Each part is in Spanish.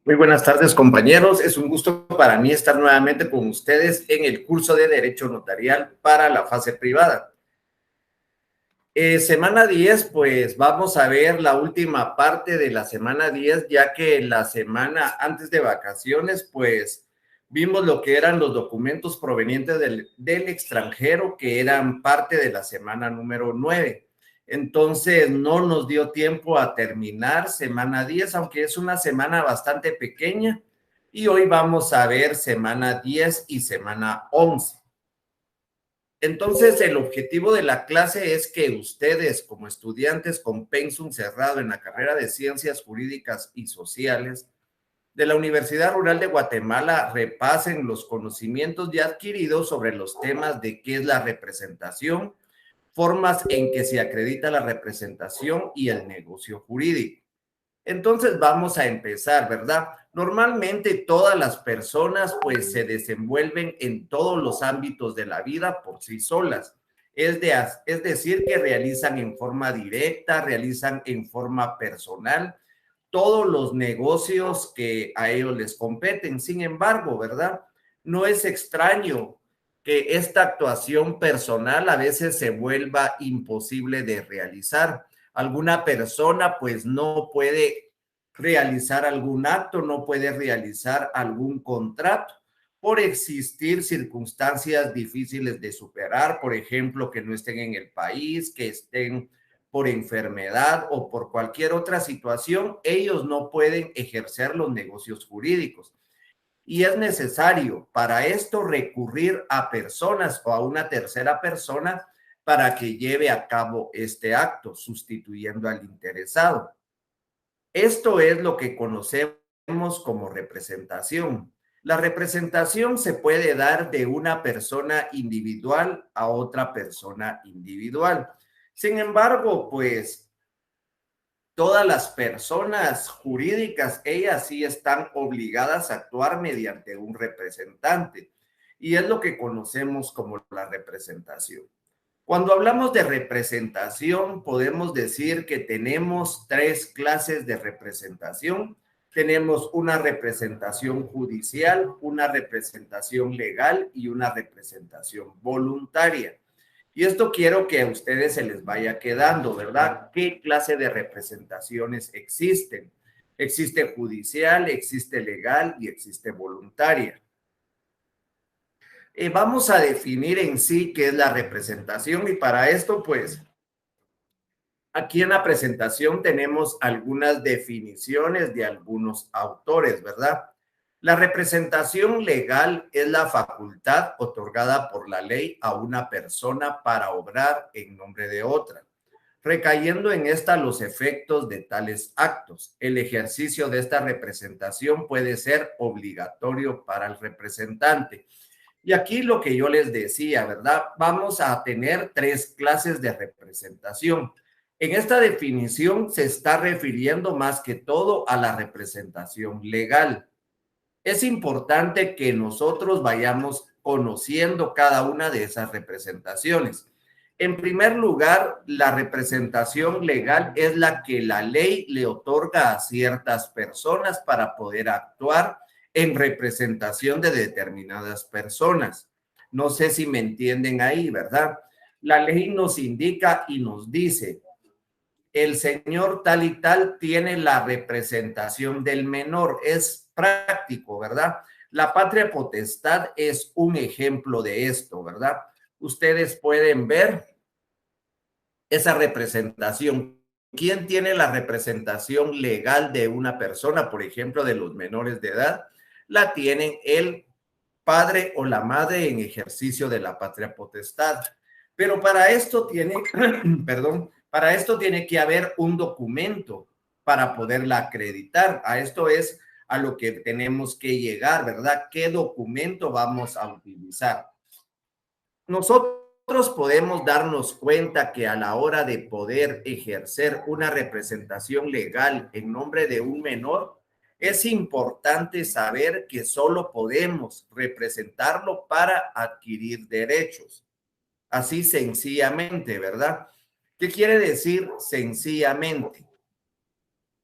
Muy buenas tardes, compañeros. Es un gusto para mí estar nuevamente con ustedes en el curso de Derecho Notarial para la fase privada. Semana 10, pues vamos a ver la última parte de la semana 10, ya que la semana antes de vacaciones, pues vimos lo que eran los documentos provenientes del extranjero, que eran parte de la semana número 9. Entonces, no nos dio tiempo a terminar semana 10, aunque es una semana bastante pequeña. Y hoy vamos a ver semana 10 y semana 11. Entonces, el objetivo de la clase es que ustedes, como estudiantes con pensum cerrado en la carrera de Ciencias Jurídicas y Sociales de la Universidad Rural de Guatemala, repasen los conocimientos ya adquiridos sobre los temas de qué es la representación, formas en que se acredita la representación y el negocio jurídico. Entonces vamos a empezar, ¿verdad? Normalmente todas las personas pues se desenvuelven en todos los ámbitos de la vida por sí solas. Es decir, que realizan en forma directa, realizan en forma personal todos los negocios que a ellos les competen. Sin embargo, ¿verdad? No es extraño que esta actuación personal a veces se vuelva imposible de realizar. Alguna persona pues no puede realizar algún acto, no puede realizar algún contrato por existir circunstancias difíciles de superar, por ejemplo, que no estén en el país, que estén por enfermedad o por cualquier otra situación, ellos no pueden ejercer los negocios jurídicos. Y es necesario para esto recurrir a personas o a una tercera persona para que lleve a cabo este acto, sustituyendo al interesado. Esto es lo que conocemos como representación. La representación se puede dar de una persona individual a otra persona individual. Sin embargo, pues todas las personas jurídicas, ellas sí están obligadas a actuar mediante un representante. Y es lo que conocemos como la representación. Cuando hablamos de representación, podemos decir que tenemos tres clases de representación. Tenemos una representación judicial, una representación legal y una representación voluntaria. Y esto quiero que a ustedes se les vaya quedando, ¿verdad? ¿Qué clase de representaciones existen? Existe judicial, existe legal y existe voluntaria. Vamos a definir en sí qué es la representación y para esto, pues, aquí en la presentación tenemos algunas definiciones de algunos autores, ¿verdad? La representación legal es la facultad otorgada por la ley a una persona para obrar en nombre de otra, recayendo en esta los efectos de tales actos. El ejercicio de esta representación puede ser obligatorio para el representante. Y aquí lo que yo les decía, ¿verdad? Vamos a tener tres clases de representación. En esta definición se está refiriendo más que todo a la representación legal. Es importante que nosotros vayamos conociendo cada una de esas representaciones. En primer lugar, la representación legal es la que la ley le otorga a ciertas personas para poder actuar en representación de determinadas personas. No sé si me entienden ahí, ¿verdad? La ley nos indica y nos dice, el señor tal y tal tiene la representación del menor. Es práctico, ¿verdad? La patria potestad es un ejemplo de esto, ¿verdad? Ustedes pueden ver esa representación. ¿Quién tiene la representación legal de una persona, por ejemplo, de los menores de edad? La tienen el padre o la madre en ejercicio de la patria potestad. Pero para esto tiene, perdón, para esto tiene que haber un documento para poderla acreditar. A esto es a lo que tenemos que llegar, ¿verdad? ¿Qué documento vamos a utilizar? Nosotros podemos darnos cuenta que a la hora de poder ejercer una representación legal en nombre de un menor, es importante saber que solo podemos representarlo para adquirir derechos. Así sencillamente, ¿verdad? ¿Qué quiere decir sencillamente?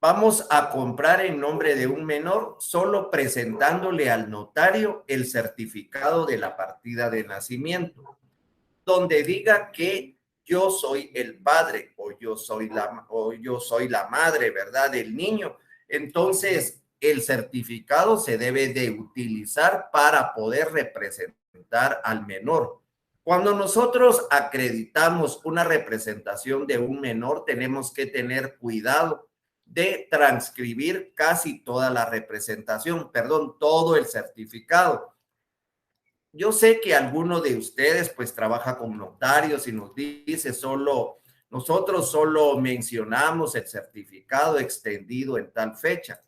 Vamos a comprar en nombre de un menor solo presentándole al notario el certificado de la partida de nacimiento, donde diga que yo soy el padre o yo soy la madre, ¿verdad? Del niño. Entonces, el certificado se debe de utilizar para poder representar al menor. Cuando nosotros acreditamos una representación de un menor, tenemos que tener cuidado de transcribir casi toda la representación, perdón, todo el certificado. Yo sé que alguno de ustedes pues trabaja con notarios y nos dice nosotros solo mencionamos el certificado extendido en tal fecha.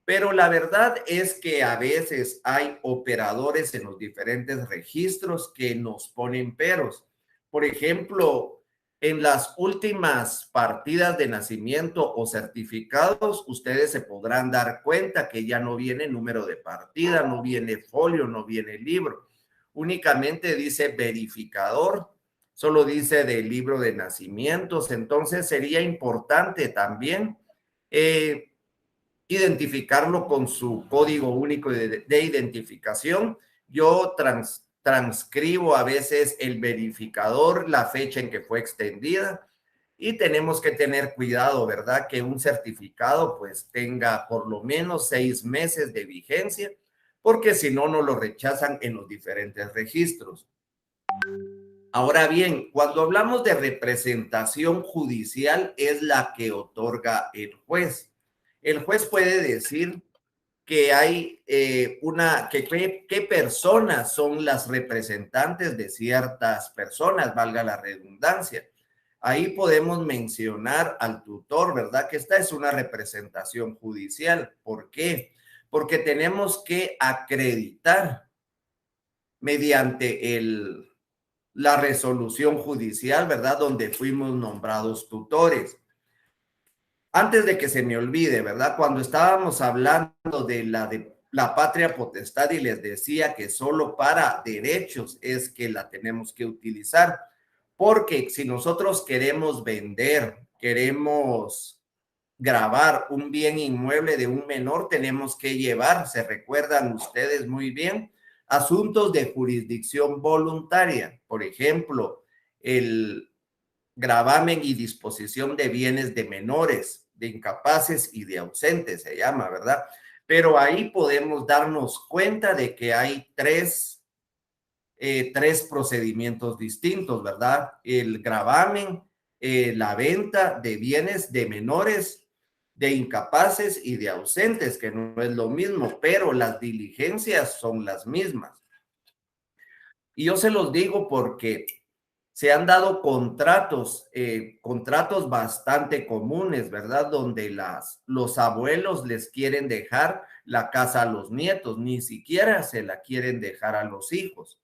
Pero la verdad es que a veces hay operadores en los diferentes registros que nos ponen peros. Por ejemplo, en las últimas partidas de nacimiento o certificados, ustedes se podrán dar cuenta que ya no viene número de partida, no viene folio, no viene libro. Únicamente dice verificador, solo dice del libro de nacimientos. Entonces sería importante también identificarlo con su código único de identificación. Yo transcribo a veces el verificador, la fecha en que fue extendida, y tenemos que tener cuidado, ¿verdad? Que un certificado pues tenga por lo menos 6 meses de vigencia, porque si no, no lo rechazan en los diferentes registros. Ahora bien, cuando hablamos de representación judicial, es la que otorga el juez. El juez puede decir que hay qué personas son las representantes de ciertas personas, valga la redundancia. Ahí podemos mencionar al tutor, ¿verdad? Que esta es una representación judicial. ¿Por qué? Porque tenemos que acreditar mediante la resolución judicial, ¿verdad? Donde fuimos nombrados tutores. Antes de que se me olvide, ¿verdad? Cuando estábamos hablando de la patria potestad y les decía que solo para derechos es que la tenemos que utilizar, porque si nosotros queremos vender, queremos grabar un bien inmueble de un menor, tenemos que llevar, se recuerdan ustedes muy bien, asuntos de jurisdicción voluntaria, por ejemplo, el gravamen y disposición de bienes de menores, de incapaces y de ausentes, se llama, ¿verdad? Pero ahí podemos darnos cuenta de que hay tres procedimientos distintos, ¿verdad? El gravamen, la venta de bienes de menores, de incapaces y de ausentes, que no es lo mismo, pero las diligencias son las mismas. Y yo se los digo porque se han dado contratos bastante comunes, ¿verdad? Donde los abuelos les quieren dejar la casa a los nietos, ni siquiera se la quieren dejar a los hijos.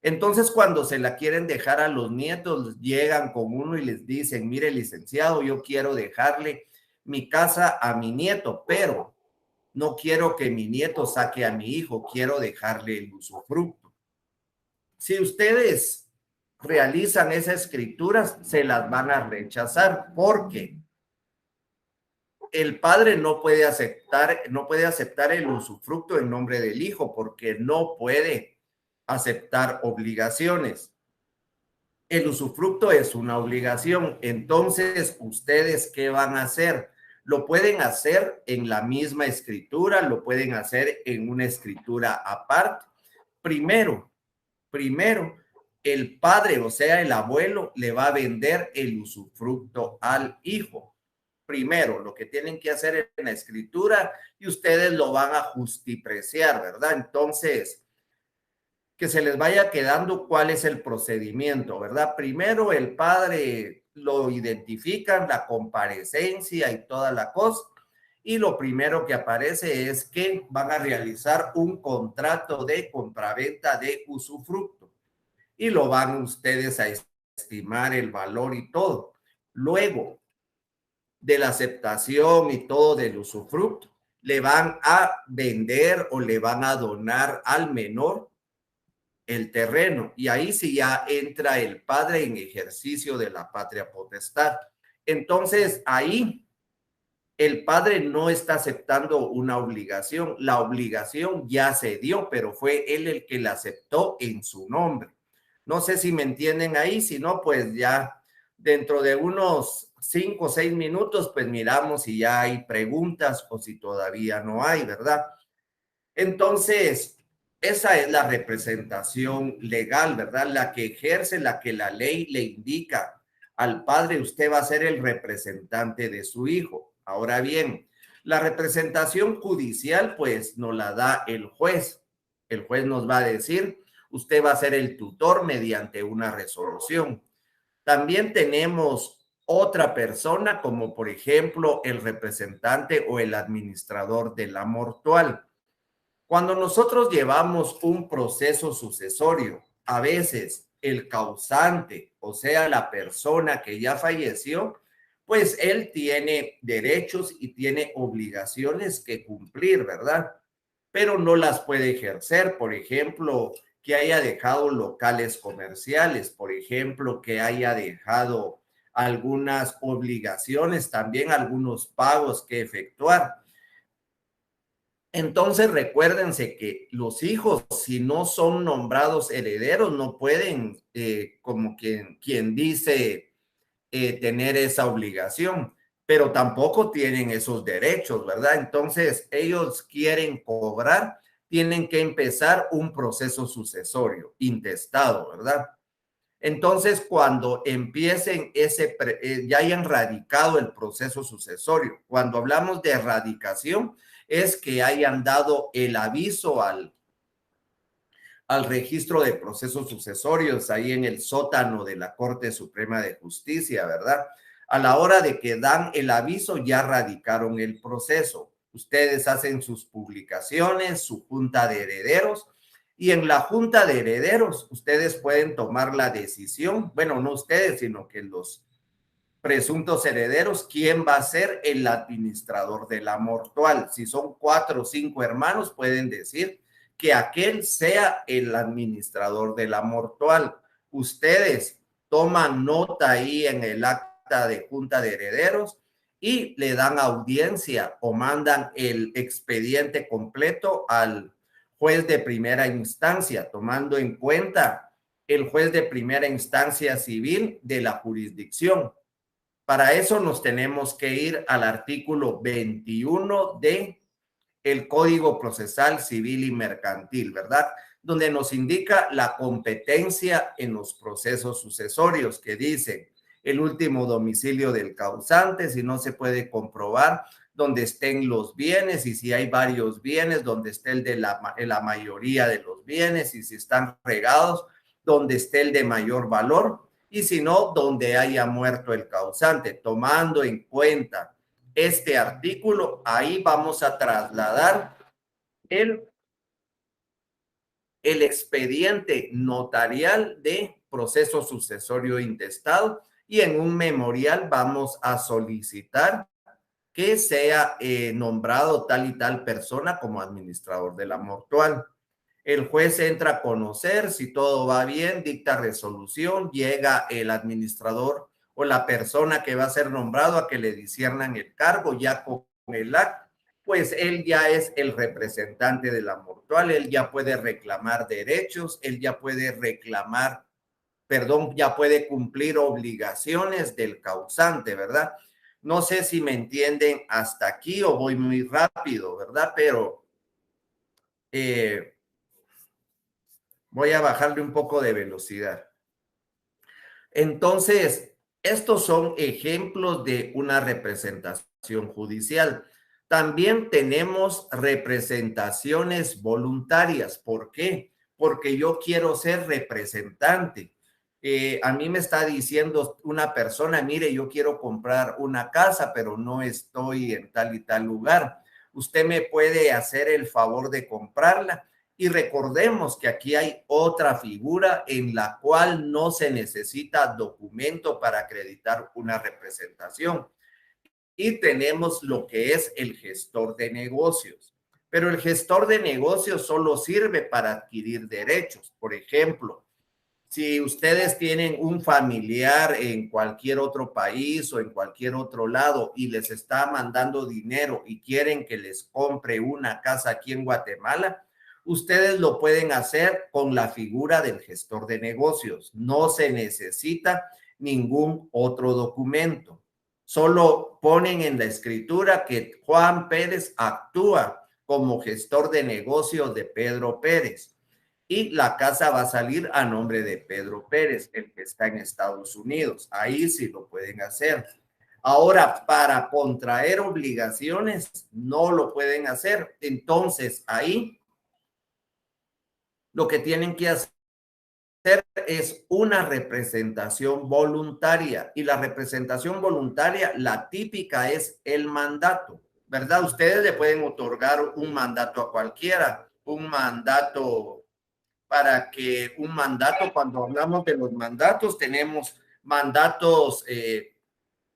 Entonces, cuando se la quieren dejar a los nietos, llegan con uno y les dicen, mire, licenciado, yo quiero dejarle mi casa a mi nieto, pero no quiero que mi nieto saque a mi hijo, quiero dejarle el usufructo. Si ustedes realizan esas escrituras, se las van a rechazar porque el padre no puede aceptar el usufructo en nombre del hijo porque no puede aceptar obligaciones. El usufructo es una obligación. Entonces, ¿ustedes qué van a hacer? Lo pueden hacer en la misma escritura, lo pueden hacer en una escritura aparte. Primero, el padre, o sea, el abuelo, le va a vender el usufructo al hijo. Primero, lo que tienen que hacer en la escritura y ustedes lo van a justipreciar, ¿verdad? Entonces, que se les vaya quedando cuál es el procedimiento, ¿verdad? Primero el padre lo identifican, la comparecencia y toda la cosa, y lo primero que aparece es que van a realizar un contrato de compraventa de usufructo y lo van ustedes a estimar el valor y todo. Luego de la aceptación y todo del usufructo, le van a vender o le van a donar al menor el terreno y ahí sí ya entra el padre en ejercicio de la patria potestad. Entonces ahí el padre no está aceptando una obligación. La obligación ya se dio, pero fue él el que la aceptó en su nombre. No sé si me entienden ahí, si no, pues ya dentro de unos 5 o 6 minutos, pues miramos si ya hay preguntas o si todavía no hay, ¿verdad? Entonces, esa es la representación legal, ¿verdad? La que ejerce, la que la ley le indica al padre, usted va a ser el representante de su hijo. Ahora bien, la representación judicial, pues, nos la da el juez. El juez nos va a decir, usted va a ser el tutor mediante una resolución. También tenemos otra persona, como por ejemplo el representante o el administrador de la mortual. Cuando nosotros llevamos un proceso sucesorio, a veces el causante, o sea, la persona que ya falleció, pues él tiene derechos y tiene obligaciones que cumplir, ¿verdad? Pero no las puede ejercer, por ejemplo, que haya dejado locales comerciales, por ejemplo, que haya dejado algunas obligaciones, también algunos pagos que efectuar. Entonces recuérdense que los hijos, si no son nombrados herederos, no pueden, como quien dice, tener esa obligación, pero tampoco tienen esos derechos, ¿verdad? Entonces ellos quieren cobrar, tienen que empezar un proceso sucesorio, intestado, ¿verdad? Entonces, cuando empiecen ya hayan radicado el proceso sucesorio, cuando hablamos de erradicación, es que hayan dado el aviso al registro de procesos sucesorios ahí en el sótano de la Corte Suprema de Justicia, ¿verdad? A la hora de que dan el aviso, ya radicaron el proceso. Ustedes hacen sus publicaciones, su junta de herederos, y en la junta de herederos ustedes pueden tomar la decisión, bueno, no ustedes, sino que los presuntos herederos, quién va a ser el administrador de la mortual. Si son 4 o 5 hermanos, pueden decir que aquel sea el administrador de la mortual. Ustedes toman nota ahí en el acta de junta de herederos y le dan audiencia o mandan el expediente completo al juez de primera instancia, tomando en cuenta el juez de primera instancia civil de la jurisdicción. Para eso nos tenemos que ir al artículo 21 de el Código Procesal Civil y Mercantil, ¿verdad? Donde nos indica la competencia en los procesos sucesorios, que dice el último domicilio del causante, si no se puede comprobar donde estén los bienes y si hay varios bienes, donde esté el de la mayoría de los bienes y si están regados, donde esté el de mayor valor y si no, donde haya muerto el causante, tomando en cuenta este artículo, ahí vamos a trasladar el expediente notarial de proceso sucesorio intestado y en un memorial vamos a solicitar que sea nombrado tal y tal persona como administrador de la mortual. El juez entra a conocer, si todo va bien, dicta resolución, llega el administrador o la persona que va a ser nombrado a que le disiernan el cargo ya con el acta, pues él ya es el representante de la mortual, él ya puede reclamar derechos, él ya puede reclamar, perdón, ya puede cumplir obligaciones del causante, ¿verdad? No sé si me entienden hasta aquí o voy muy rápido, ¿verdad? Pero voy a bajarle un poco de velocidad. Entonces, estos son ejemplos de una representación judicial. También tenemos representaciones voluntarias. ¿Por qué? Porque yo quiero ser representante. A mí me está diciendo una persona, mire, yo quiero comprar una casa, pero no estoy en tal y tal lugar. ¿Usted me puede hacer el favor de comprarla? Y recordemos que aquí hay otra figura en la cual no se necesita documento para acreditar una representación. Y tenemos lo que es el gestor de negocios. Pero el gestor de negocios solo sirve para adquirir derechos. Por ejemplo, Si ustedes tienen un familiar en cualquier otro país o en cualquier otro lado y les está mandando dinero y quieren que les compre una casa aquí en Guatemala, ustedes lo pueden hacer con la figura del gestor de negocios. No se necesita ningún otro documento. Solo ponen en la escritura que Juan Pérez actúa como gestor de negocios de Pedro Pérez y la casa va a salir a nombre de Pedro Pérez, el que está en Estados Unidos. Ahí sí lo pueden hacer. Ahora, para contraer obligaciones, no lo pueden hacer. Entonces, ahí lo que tienen que hacer es una representación voluntaria. Y la representación voluntaria, la típica es el mandato, ¿verdad? Ustedes le pueden otorgar un mandato a cualquiera, un mandato cuando hablamos de los mandatos, tenemos mandatos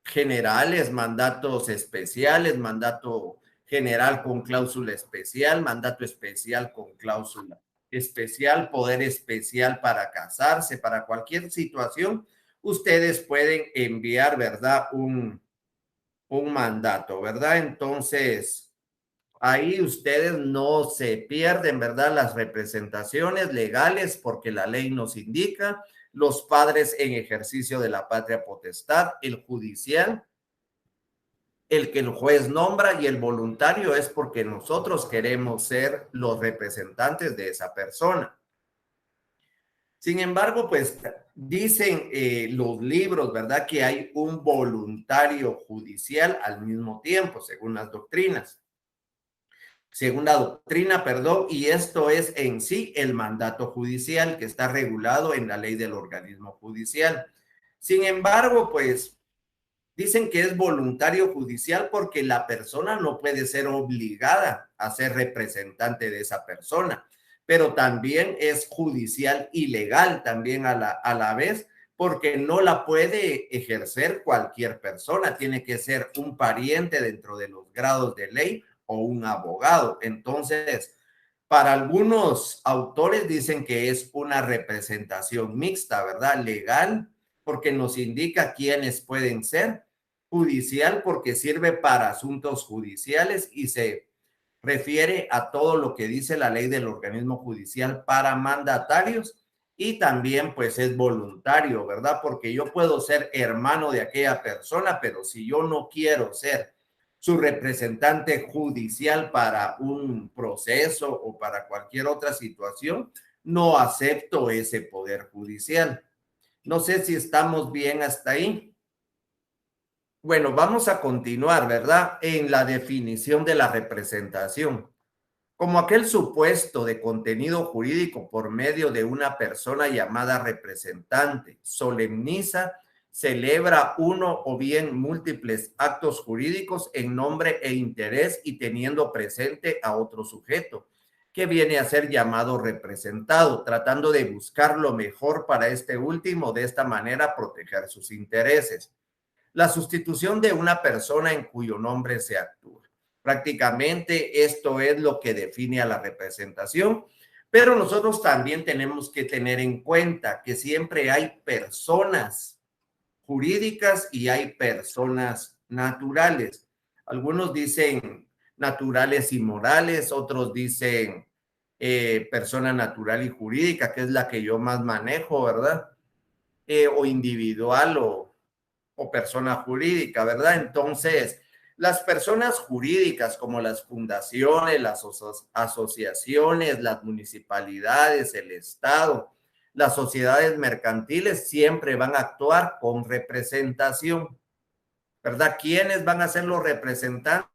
generales, mandatos especiales, mandato general con cláusula especial, mandato especial con cláusula especial, poder especial para casarse, para cualquier situación, ustedes pueden enviar, ¿verdad? Un mandato, ¿verdad? Entonces, ahí ustedes no se pierden, ¿verdad? Las representaciones legales porque la ley nos indica, los padres en ejercicio de la patria potestad, el judicial, el que el juez nombra y el voluntario es porque nosotros queremos ser los representantes de esa persona. Sin embargo, pues dicen los libros, ¿verdad? Que hay un voluntario judicial al mismo tiempo, según las doctrinas. Según la doctrina, perdón, y esto es en sí el mandato judicial que está regulado en la ley del organismo judicial. Sin embargo, pues dicen que es voluntario judicial porque la persona no puede ser obligada a ser representante de esa persona, pero también es judicial y legal también a la vez porque no la puede ejercer cualquier persona, tiene que ser un pariente dentro de los grados de ley o un abogado. Entonces, para algunos autores dicen que es una representación mixta, ¿verdad? Legal, porque nos indica quiénes pueden ser, judicial, porque sirve para asuntos judiciales y se refiere a todo lo que dice la ley del organismo judicial para mandatarios y también pues es voluntario, ¿verdad? Porque yo puedo ser hermano de aquella persona, pero si yo no quiero ser su representante judicial para un proceso o para cualquier otra situación, no acepto ese poder judicial. No sé si estamos bien hasta ahí. Bueno, vamos a continuar, ¿verdad? En la definición de la representación. Como aquel supuesto de contenido jurídico por medio de una persona llamada representante, solemniza, celebra uno o bien múltiples actos jurídicos en nombre e interés y teniendo presente a otro sujeto, que viene a ser llamado representado, tratando de buscar lo mejor para este último, de esta manera proteger sus intereses. La sustitución de una persona en cuyo nombre se actúa. Prácticamente esto es lo que define a la representación, pero nosotros también tenemos que tener en cuenta que siempre hay personas jurídicas y hay personas naturales. Algunos dicen naturales y morales, otros dicen persona natural y jurídica, que es la que yo más manejo, ¿verdad? O individual o persona jurídica, ¿verdad? Entonces, las personas jurídicas como las fundaciones, las asociaciones, las municipalidades, el Estado, las sociedades mercantiles siempre van a actuar con representación, ¿verdad? ¿Quiénes van a ser los representantes?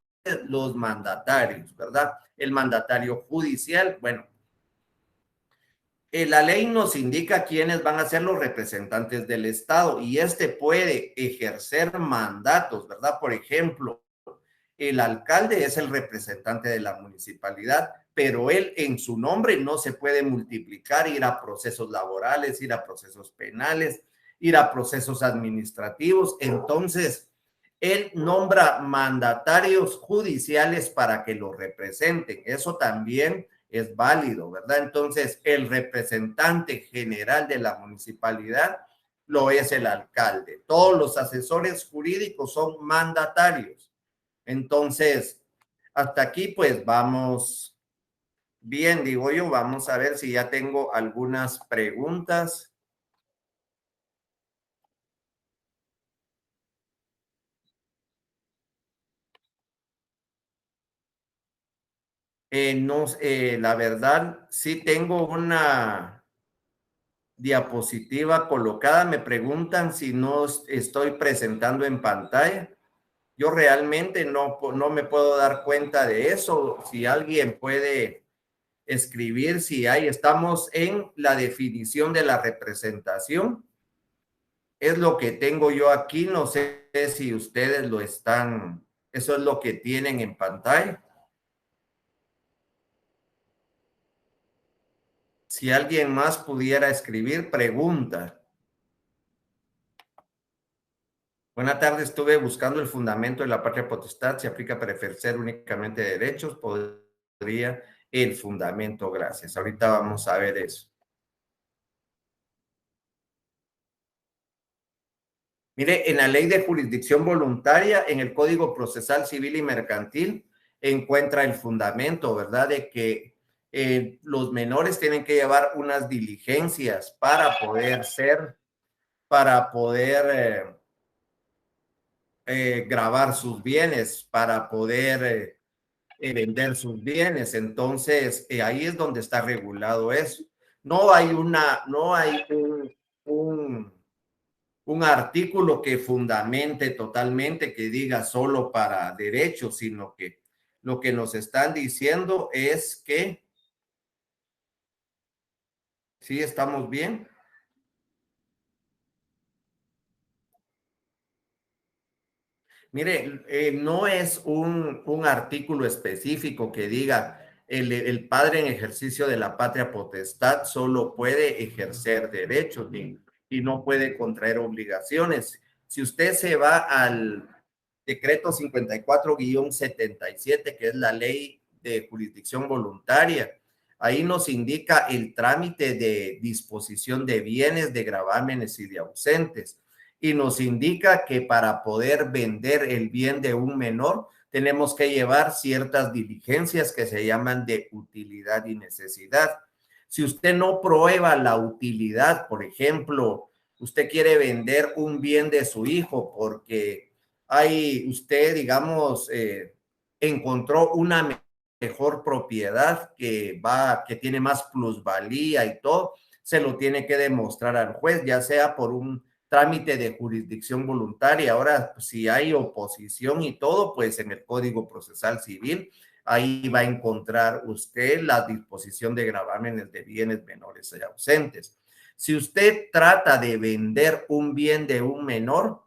Los mandatarios, ¿verdad? El mandatario judicial, bueno, la ley nos indica quiénes van a ser los representantes del Estado y este puede ejercer mandatos, ¿verdad? Por ejemplo, el alcalde es el representante de la municipalidad, pero él en su nombre no se puede multiplicar, ir a procesos laborales, ir a procesos penales, ir a procesos administrativos. Entonces, él nombra mandatarios judiciales para que lo representen. Eso también es válido, ¿verdad? Entonces, el representante general de la municipalidad lo es el alcalde. Todos los asesores jurídicos son mandatarios. Entonces, hasta aquí pues vamos bien, digo yo. Vamos a ver si ya tengo algunas preguntas. No, la verdad, sí tengo una diapositiva colocada. Me preguntan si no estoy presentando en pantalla. Yo realmente no me puedo dar cuenta de eso. Si alguien puede escribir, si hay, estamos en la definición de la representación. Es lo que tengo yo aquí. No sé si ustedes lo están, eso es lo que tienen en pantalla. Si alguien más pudiera escribir, pregunta. Buenas tardes, estuve buscando el fundamento de la patria potestad. Se aplica para ejercer únicamente derechos. Podría el fundamento, gracias. Ahorita vamos a ver eso. Mire, en la ley de jurisdicción voluntaria, en el Código Procesal Civil y Mercantil, encuentra el fundamento, ¿verdad? De que los menores tienen que llevar unas diligencias para poder grabar sus bienes, para poder vender sus bienes. Entonces, ahí es donde está regulado eso. No hay un artículo que fundamente totalmente, que diga solo para derechos, sino que lo que nos están diciendo es que sí estamos bien. Mire, no es un artículo específico que diga el padre en ejercicio de la patria potestad solo puede ejercer derechos y no puede contraer obligaciones. Si usted se va al decreto 54-77, que es la ley de jurisdicción voluntaria, ahí nos indica el trámite de disposición de bienes, de gravámenes y de ausentes, y nos indica que para poder vender el bien de un menor tenemos que llevar ciertas diligencias que se llaman de utilidad y necesidad. Si usted no prueba la utilidad, por ejemplo, usted quiere vender un bien de su hijo porque usted, digamos, encontró una mejor propiedad que tiene más plusvalía y todo, se lo tiene que demostrar al juez, ya sea por un trámite de jurisdicción voluntaria. Ahora, si hay oposición y todo, pues en el Código Procesal Civil, ahí va a encontrar usted la disposición de gravámenes de bienes menores y ausentes. Si usted trata de vender un bien de un menor,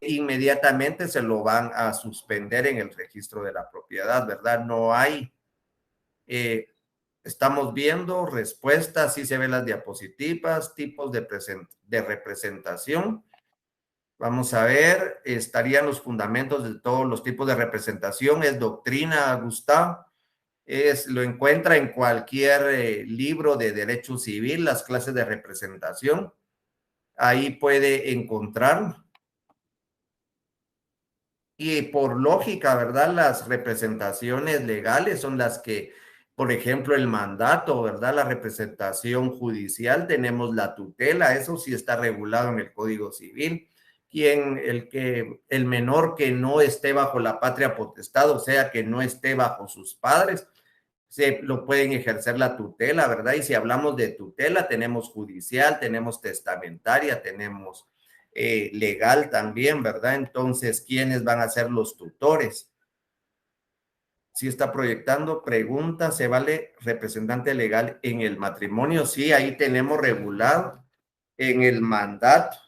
inmediatamente se lo van a suspender en el registro de la propiedad, ¿verdad? No hay, eh, estamos viendo respuestas, sí se ven las diapositivas, tipos de representación. Vamos a ver, estarían los fundamentos de todos los tipos de representación, es doctrina, Gustavo, lo encuentra en cualquier libro de derecho civil, las clases de representación, ahí puede encontrar. Y por lógica, ¿verdad? Las representaciones legales son las que, por ejemplo, el mandato, ¿verdad? La representación judicial, tenemos la tutela, eso sí está regulado en el Código Civil. El menor que no esté bajo la patria potestad, o sea, que no esté bajo sus padres, se lo pueden ejercer la tutela, ¿verdad? Y si hablamos de tutela, tenemos judicial, tenemos testamentaria, tenemos legal también, ¿verdad? Entonces, ¿quiénes van a ser los tutores? Si está proyectando, pregunta, ¿se vale representante legal en el matrimonio? Sí, ahí tenemos regulado en el mandato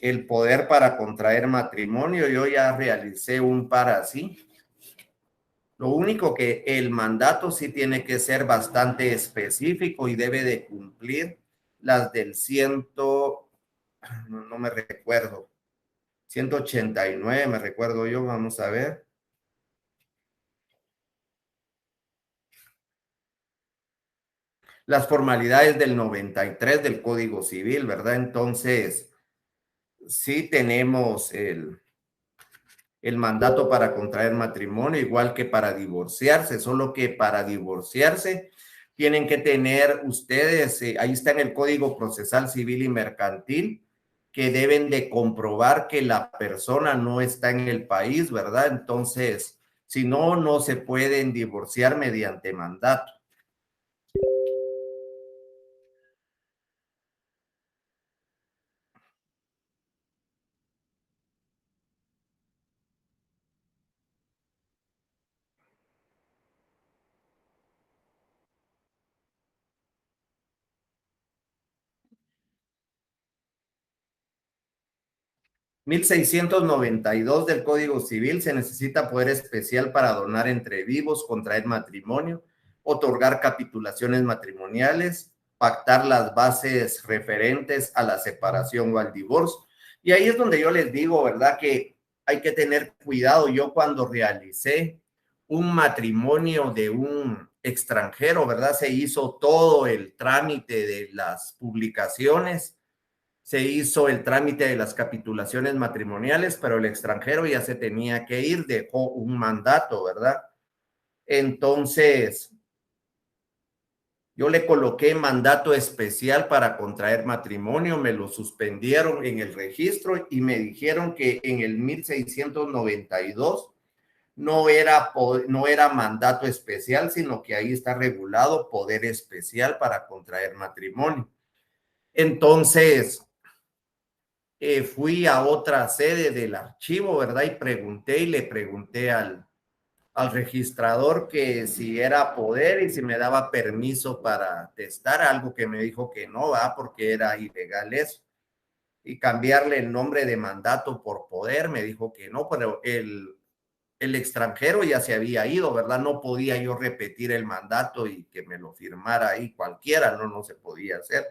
el poder para contraer matrimonio. Yo ya realicé un para así. Lo único que el mandato sí tiene que ser bastante específico y debe de cumplir las del no me recuerdo, 189 me recuerdo yo, vamos a ver. las formalidades del 93 del Código Civil, ¿verdad? Entonces, sí tenemos el mandato para contraer matrimonio, igual que para divorciarse, solo que para divorciarse tienen que tener ustedes, ahí está en el Código Procesal Civil y Mercantil, que deben de comprobar que la persona no está en el país, ¿verdad? Entonces, si no, no se pueden divorciar mediante mandato. 1692 del Código Civil se necesita poder especial para donar entre vivos, contraer matrimonio, otorgar capitulaciones matrimoniales, pactar las bases referentes a la separación o al divorcio. Y ahí es donde yo les digo, ¿verdad? Que hay que tener cuidado. Yo cuando realicé un matrimonio de un extranjero, ¿verdad? Se hizo todo el trámite de las publicaciones, se hizo el trámite de las capitulaciones matrimoniales, pero el extranjero ya se tenía que ir, dejó un mandato, ¿verdad? Entonces, yo le coloqué mandato especial para contraer matrimonio, me lo suspendieron en el registro y me dijeron que en el 1692 no era mandato especial, sino que ahí está regulado poder especial para contraer matrimonio. Entonces, fui a otra sede del archivo, ¿verdad? Y pregunté y le pregunté al registrador que si era poder y si me daba permiso para testar, algo que me dijo que no, va, porque era ilegal eso. Y cambiarle el nombre de mandato por poder, me dijo que no, pero el extranjero ya se había ido, ¿verdad? No podía yo repetir el mandato y que me lo firmara ahí cualquiera, no se podía hacer.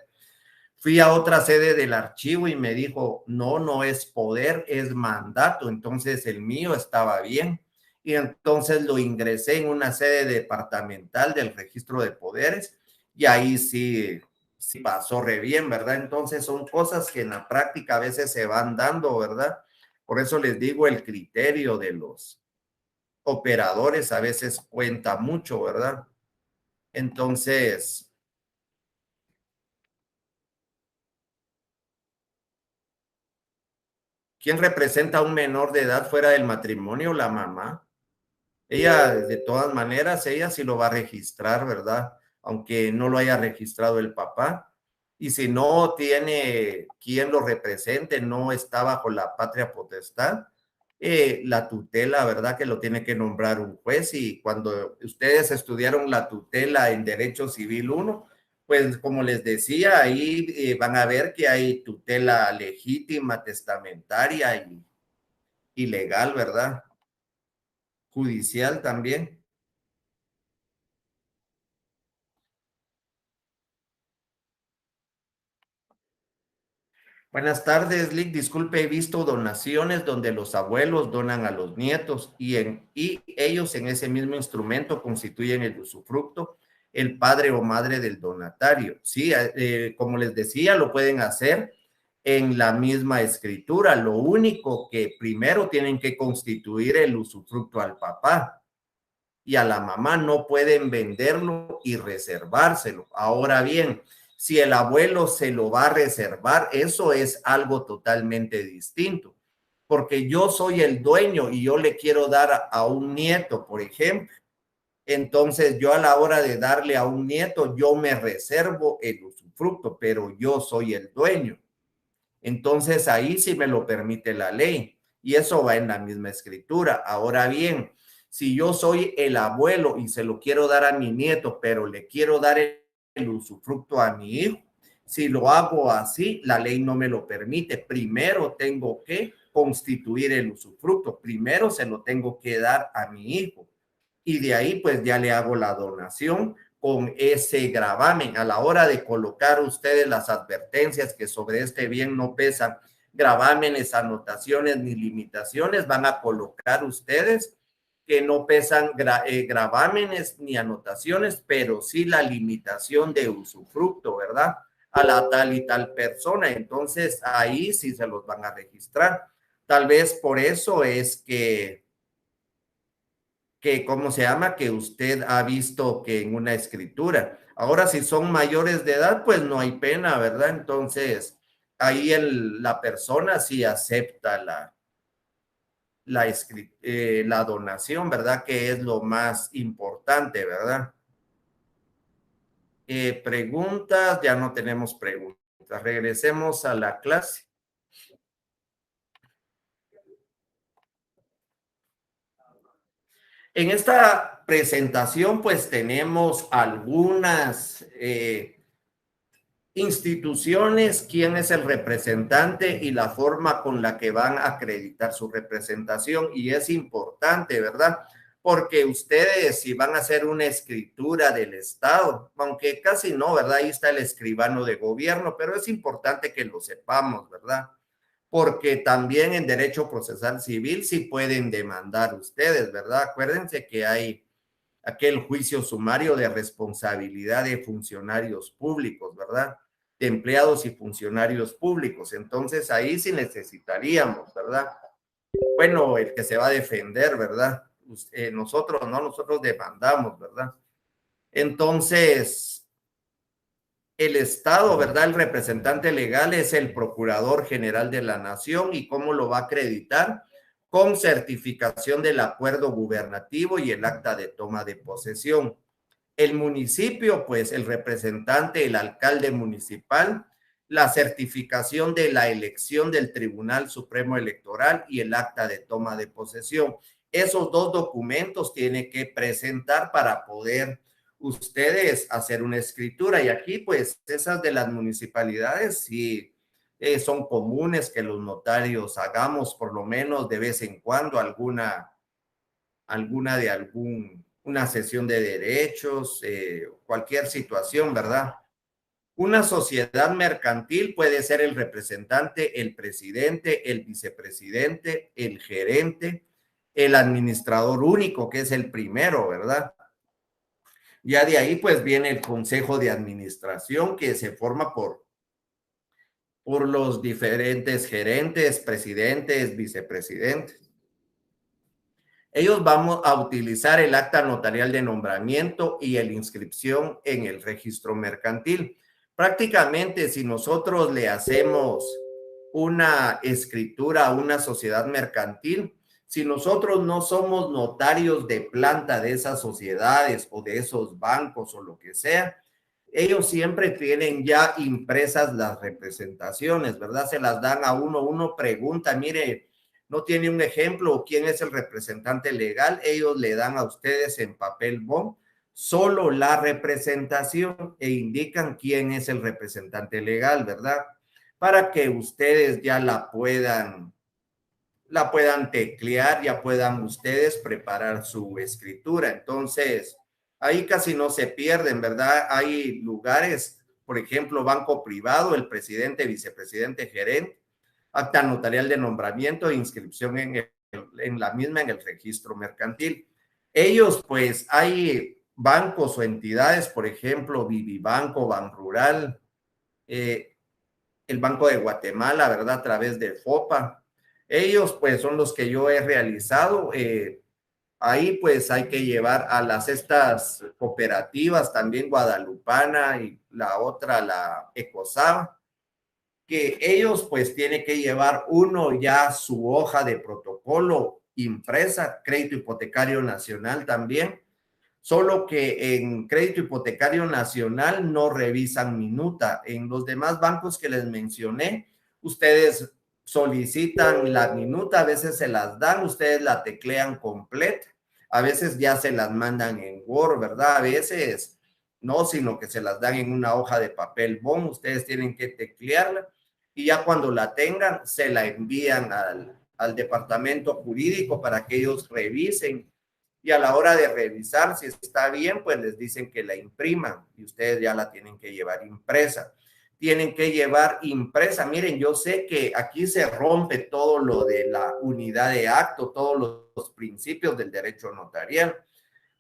Fui a otra sede del archivo y me dijo, no, no es poder, es mandato. Entonces el mío estaba bien. Y entonces lo ingresé en una sede departamental del registro de poderes y ahí sí pasó re bien, ¿verdad? Entonces son cosas que en la práctica a veces se van dando, ¿verdad? Por eso les digo, el criterio de los operadores a veces cuenta mucho, ¿verdad? Entonces, ¿quién representa a un menor de edad fuera del matrimonio? La mamá. Ella, de todas maneras, ella sí lo va a registrar, ¿verdad? Aunque no lo haya registrado el papá. Y si no tiene quien lo represente, no está bajo la patria potestad, la tutela, ¿verdad? Que lo tiene que nombrar un juez. Y cuando ustedes estudiaron la tutela en Derecho Civil 1, pues como les decía, ahí van a ver que hay tutela legítima, testamentaria y legal, ¿verdad? Judicial también. Buenas tardes, Lick. Disculpe, he visto donaciones donde los abuelos donan a los nietos y ellos en ese mismo instrumento constituyen el usufructo, el padre o madre del donatario. Sí, como les decía, lo pueden hacer en la misma escritura. Lo único que primero tienen que constituir el usufructo al papá y a la mamá, no pueden venderlo y reservárselo. Ahora bien, si el abuelo se lo va a reservar, eso es algo totalmente distinto, porque yo soy el dueño y yo le quiero dar a un nieto, por ejemplo. Entonces yo a la hora de darle a un nieto, yo me reservo el usufructo, pero yo soy el dueño. Entonces ahí sí me lo permite la ley y eso va en la misma escritura. Ahora bien, si yo soy el abuelo y se lo quiero dar a mi nieto, pero le quiero dar el usufructo a mi hijo, si lo hago así, la ley no me lo permite. Primero tengo que constituir el usufructo, primero se lo tengo que dar a mi hijo y de ahí pues ya le hago la donación con ese gravamen. A la hora de colocar ustedes las advertencias que sobre este bien no pesan gravámenes, anotaciones ni limitaciones, van a colocar ustedes que no pesan gravámenes ni anotaciones, pero sí la limitación de usufructo, ¿verdad? A la tal y tal persona. Entonces, ahí sí se los van a registrar. Tal vez por eso es ¿cómo se llama? Que usted ha visto que en una escritura. Ahora, si son mayores de edad, pues no hay pena, ¿verdad? Entonces, ahí la persona sí acepta la donación, ¿verdad? Que es lo más importante, ¿verdad? Preguntas, ya no tenemos preguntas. Regresemos a la clase. En esta presentación, pues tenemos algunas instituciones, quién es el representante y la forma con la que van a acreditar su representación. Y es importante, ¿verdad? Porque ustedes, si van a hacer una escritura del Estado, aunque casi no, ¿verdad? Ahí está el escribano de gobierno, pero es importante que lo sepamos, ¿verdad? Porque también en derecho procesal civil sí pueden demandar ustedes, ¿verdad? Acuérdense que hay aquel juicio sumario de responsabilidad de funcionarios públicos, ¿verdad? De empleados y funcionarios públicos. Entonces ahí sí necesitaríamos, ¿verdad? Bueno, el que se va a defender, ¿verdad? Nosotros no, nosotros demandamos, ¿verdad? Entonces, el Estado, ¿verdad? El representante legal es el Procurador General de la Nación. ¿Y cómo lo va a acreditar? Con certificación del acuerdo gubernativo y el acta de toma de posesión. El municipio, pues el representante, el alcalde municipal, la certificación de la elección del Tribunal Supremo Electoral y el acta de toma de posesión. Esos dos documentos tiene que presentar para poder ustedes hacer una escritura. Y aquí, pues, esas de las municipalidades sí son comunes que los notarios hagamos por lo menos de vez en cuando una sesión de derechos, cualquier situación, ¿verdad? Una sociedad mercantil puede ser el representante, el presidente, el vicepresidente, el gerente, el administrador único, que es el primero, ¿verdad? Ya de ahí pues viene el consejo de administración que se forma por los diferentes gerentes, presidentes, vicepresidentes. Ellos vamos a utilizar el acta notarial de nombramiento y la inscripción en el registro mercantil. Prácticamente, si nosotros le hacemos una escritura a una sociedad mercantil, si nosotros no somos notarios de planta de esas sociedades o de esos bancos o lo que sea, ellos siempre tienen ya impresas las representaciones, ¿verdad? Se las dan a uno pregunta, mire, no tiene un ejemplo, quién es el representante legal, ellos le dan a ustedes en papel bond solo la representación e indican quién es el representante legal, ¿verdad? Para que ustedes ya la puedan teclear, ya puedan ustedes preparar su escritura. Entonces, ahí casi no se pierden, ¿verdad? Hay lugares, por ejemplo, banco privado, el presidente, vicepresidente, gerente, acta notarial de nombramiento e inscripción en la misma en el registro mercantil. Ellos, pues, hay bancos o entidades, por ejemplo, Vivibanco, Banrural, eh, el Banco de Guatemala, ¿verdad? A través de FOPA. Ellos, pues, son los que yo he realizado. Ahí, pues, hay que llevar a estas cooperativas, también Guadalupana y la otra, la Ecosab, que ellos pues tienen que llevar uno ya su hoja de protocolo impresa, crédito hipotecario nacional también, solo que en crédito hipotecario nacional no revisan minuta. En los demás bancos que les mencioné, ustedes solicitan la minuta, a veces se las dan, ustedes la teclean completa, a veces ya se las mandan en Word, ¿verdad? A veces no, sino que se las dan en una hoja de papel bond, ustedes tienen que teclearla y ya cuando la tengan, se la envían al departamento jurídico para que ellos revisen y a la hora de revisar si está bien, pues les dicen que la impriman y ustedes ya la tienen que llevar impresa. tienen que llevar impresa. Miren, yo sé que aquí se rompe todo lo de la unidad de acto, todos los principios del derecho notarial,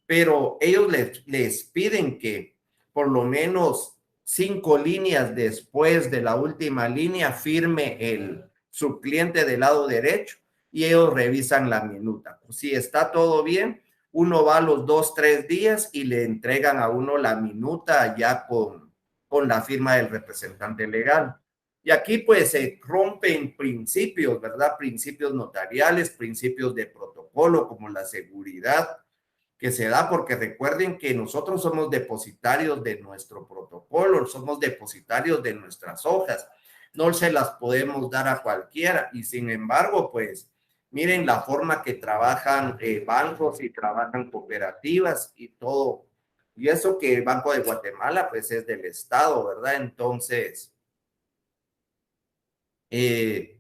pero ellos les piden que por lo menos 5 líneas después de la última línea firme su cliente del lado derecho y ellos revisan la minuta. Si está todo bien, uno va a los 2, 3 días y le entregan a uno la minuta ya con la firma del representante legal. Y aquí pues se rompen principios, ¿verdad? Principios notariales, principios de protocolo como la seguridad que se da, porque recuerden que nosotros somos depositarios de nuestro protocolo, somos depositarios de nuestras hojas, no se las podemos dar a cualquiera y sin embargo, pues miren la forma que trabajan bancos y trabajan cooperativas y todo. Y eso que el Banco de Guatemala pues es del Estado, ¿verdad? Entonces,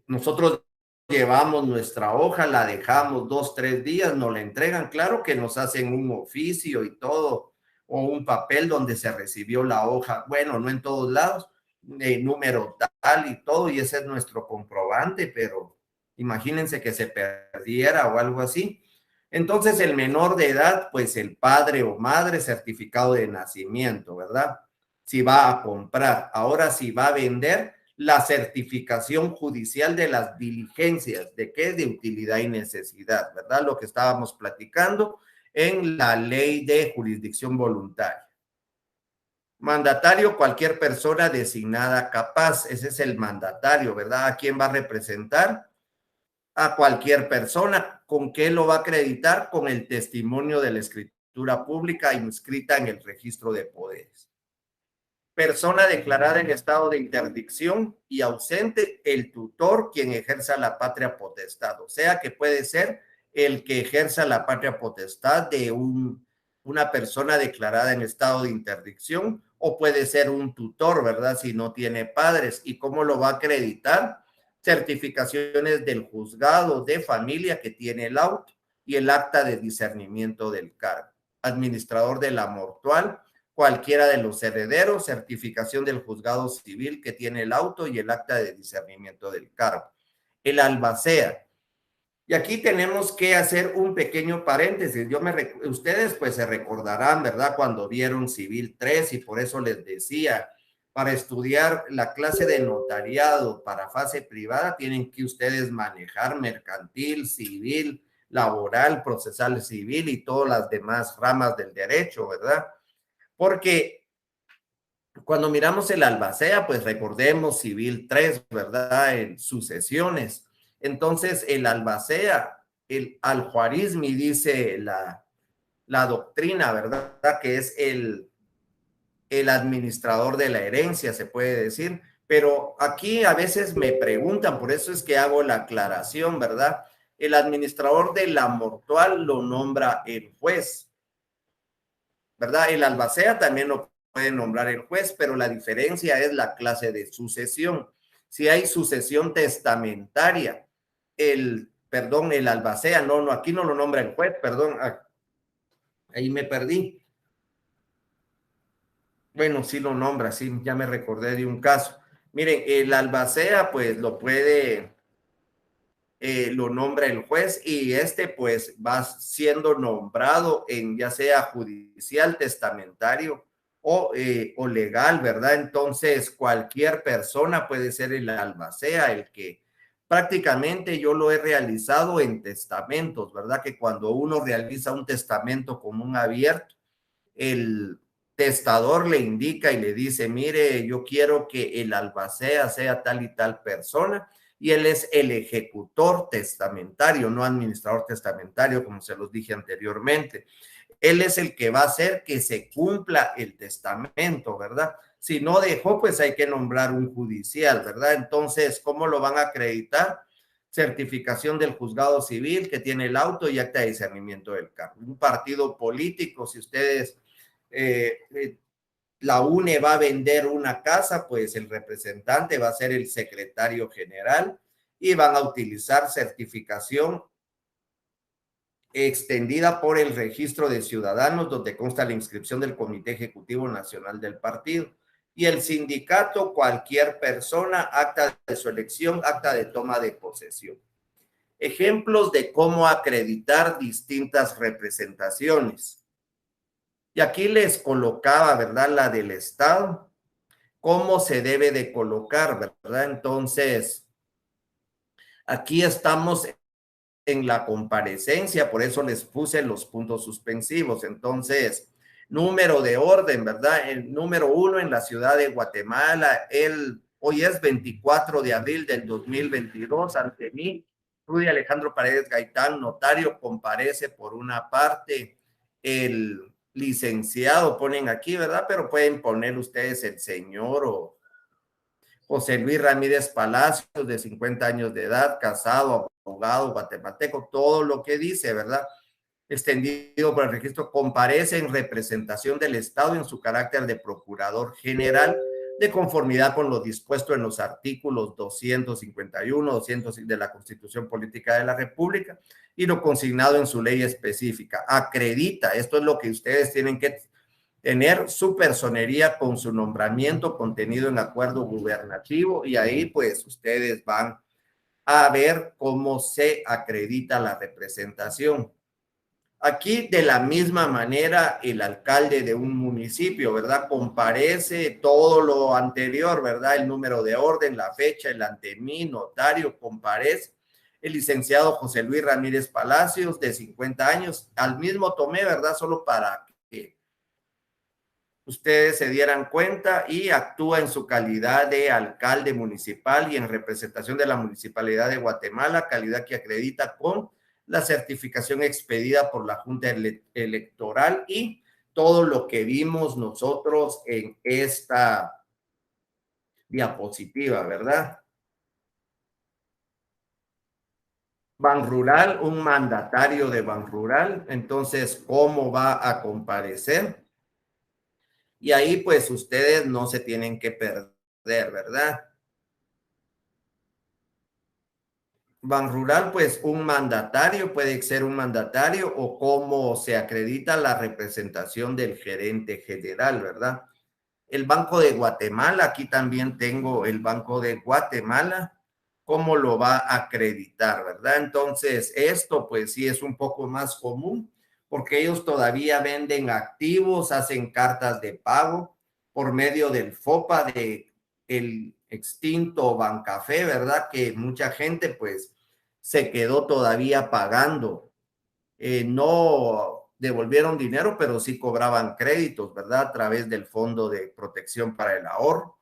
nosotros llevamos nuestra hoja, la dejamos 2, 3 días, nos la entregan, claro que nos hacen un oficio y todo, o un papel donde se recibió la hoja, bueno, no en todos lados, número tal y todo, y ese es nuestro comprobante, pero imagínense que se perdiera o algo así. Entonces el menor de edad, pues el padre o madre, certificado de nacimiento, ¿verdad? Si va a comprar, ahora si va a vender, la certificación judicial de las diligencias, de qué es de utilidad y necesidad, ¿verdad? Lo que estábamos platicando en la ley de jurisdicción voluntaria. Mandatario, cualquier persona designada capaz, ese es el mandatario, ¿verdad? ¿A quién va a representar? A cualquier persona. ¿Con qué lo va a acreditar? Con el testimonio de la escritura pública inscrita en el registro de poderes. Persona declarada en estado de interdicción y ausente, el tutor quien ejerza la patria potestad, o sea que puede ser el que ejerza la patria potestad de una persona declarada en estado de interdicción o puede ser un tutor, ¿verdad? Si no tiene padres. ¿Y cómo lo va a acreditar? Certificaciones del juzgado de familia que tiene el auto y el acta de discernimiento del cargo. Administrador de la mortual, cualquiera de los herederos, certificación del juzgado civil que tiene el auto y el acta de discernimiento del cargo. El albacea. Y aquí tenemos que hacer un pequeño paréntesis. Ustedes pues se recordarán, ¿verdad? Cuando vieron Civil 3 y por eso les decía, para estudiar la clase de notariado para fase privada tienen que ustedes manejar mercantil, civil, laboral, procesal civil y todas las demás ramas del derecho, ¿verdad? Porque cuando miramos el albacea, pues recordemos Civil 3, ¿verdad? En sucesiones. Entonces, el albacea, el aljuarismi, dice la doctrina, ¿verdad? Que es el administrador de la herencia, se puede decir. Pero aquí a veces me preguntan, por eso es que hago la aclaración, ¿verdad? El administrador de la mortual lo nombra el juez, ¿verdad? El albacea también lo puede nombrar el juez, pero la diferencia es la clase de sucesión. Si hay sucesión testamentaria, el albacea, no, aquí no lo nombra el juez, perdón, ahí me perdí. Bueno, sí lo nombra, sí, ya me recordé de un caso. Miren, el albacea, pues lo nombra el juez y pues va siendo nombrado en ya sea judicial, testamentario o legal, ¿verdad? Entonces cualquier persona puede ser el albacea, el que prácticamente yo lo he realizado en testamentos, ¿verdad? Que cuando uno realiza un testamento común abierto, el testador le indica y le dice, mire, yo quiero que el albacea sea tal y tal persona, y él es el ejecutor testamentario, no administrador testamentario, como se los dije anteriormente. Él es el que va a hacer que se cumpla el testamento, ¿verdad? Si no dejó, pues hay que nombrar un judicial, ¿verdad? Entonces, ¿cómo lo van a acreditar? Certificación del juzgado civil que tiene el auto y acta de discernimiento del cargo. Un partido político, si ustedes la UNE va a vender una casa, pues el representante va a ser el secretario general y van a utilizar certificación extendida por el registro de ciudadanos donde consta la inscripción del Comité Ejecutivo Nacional del partido. y el sindicato, cualquier persona, acta de su elección, acta de toma de posesión. Ejemplos de cómo acreditar distintas representaciones. Y aquí les colocaba, ¿verdad? La del Estado, cómo se debe de colocar, ¿verdad? Entonces, aquí estamos en la comparecencia, por eso les puse los puntos suspensivos. Entonces, número de orden, ¿verdad? El número 1 en la ciudad de Guatemala, hoy es 24 de abril del 2022, ante mí, Rudy Alejandro Paredes Gaitán, notario, comparece por una parte, el licenciado, ponen aquí, ¿verdad? Pero pueden poner ustedes el señor o José Luis Ramírez Palacios, de 50 años de edad, casado, abogado, guatemalteco, todo lo que dice, ¿verdad? Extendido por el registro, comparece en representación del Estado en su carácter de procurador general, de conformidad con lo dispuesto en los artículos 251, 200 de la Constitución Política de la República y lo consignado en su ley específica. Acredita, esto es lo que ustedes tienen que tener, su personería con su nombramiento contenido en acuerdo gubernativo, y ahí pues ustedes van a ver cómo se acredita la representación. Aquí de la misma manera el alcalde de un municipio, ¿verdad? Comparece todo lo anterior, ¿verdad? El número de orden, la fecha, el ante mí, notario, comparece. El licenciado José Luis Ramírez Palacios, de 50 años, al mismo tomé, ¿verdad? Solo para que ustedes se dieran cuenta, y actúa en su calidad de alcalde municipal y en representación de la Municipalidad de Guatemala, calidad que acredita con la certificación expedida por la Junta Electoral y todo lo que vimos nosotros en esta diapositiva, ¿verdad? Banrural, un mandatario de Banrural, entonces, ¿cómo va a comparecer? Y ahí pues ustedes no se tienen que perder, ¿verdad? Banrural, pues un mandatario, puede ser un mandatario, o cómo se acredita la representación del gerente general, ¿verdad? El Banco de Guatemala, aquí también tengo el Banco de Guatemala, cómo lo va a acreditar, ¿verdad? Entonces, esto pues sí es un poco más común, porque ellos todavía venden activos, hacen cartas de pago por medio del FOPA de el extinto Bancafé, ¿verdad? Que mucha gente pues se quedó todavía pagando. No devolvieron dinero, pero sí cobraban créditos, ¿verdad? A través del Fondo de Protección para el Ahorro.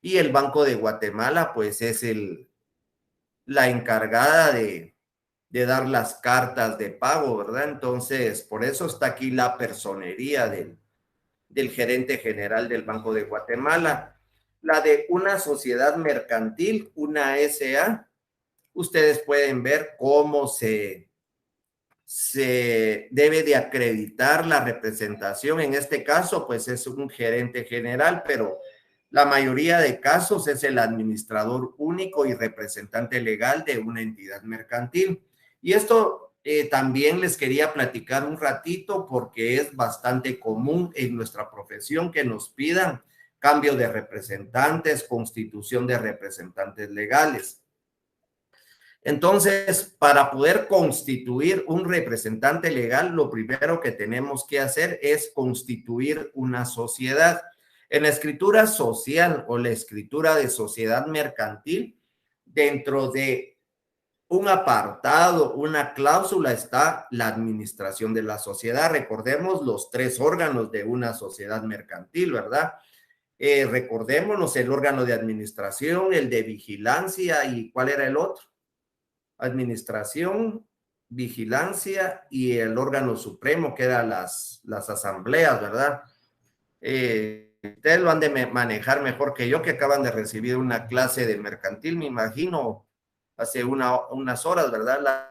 Y el Banco de Guatemala, pues es la encargada de dar las cartas de pago, ¿verdad? Entonces, por eso está aquí la personería del gerente general del Banco de Guatemala. La de una sociedad mercantil, una SA, ustedes pueden ver cómo se debe de acreditar la representación. En este caso, pues es un gerente general, pero la mayoría de casos es el administrador único y representante legal de una entidad mercantil. Y esto también les quería platicar un ratito, porque es bastante común en nuestra profesión que nos pidan cambio de representantes, constitución de representantes legales. Entonces, para poder constituir un representante legal, lo primero que tenemos que hacer es constituir una sociedad. En la escritura social o la escritura de sociedad mercantil, dentro de un apartado, una cláusula, está la administración de la sociedad. Recordemos los tres órganos de una sociedad mercantil, ¿verdad? Recordémonos el órgano de administración, el de vigilancia, y ¿cuál era el otro? Administración, vigilancia y el órgano supremo, que eran las asambleas, ¿verdad? Ustedes lo han de manejar mejor que yo, que acaban de recibir una clase de mercantil, me imagino, hace unas horas, ¿verdad?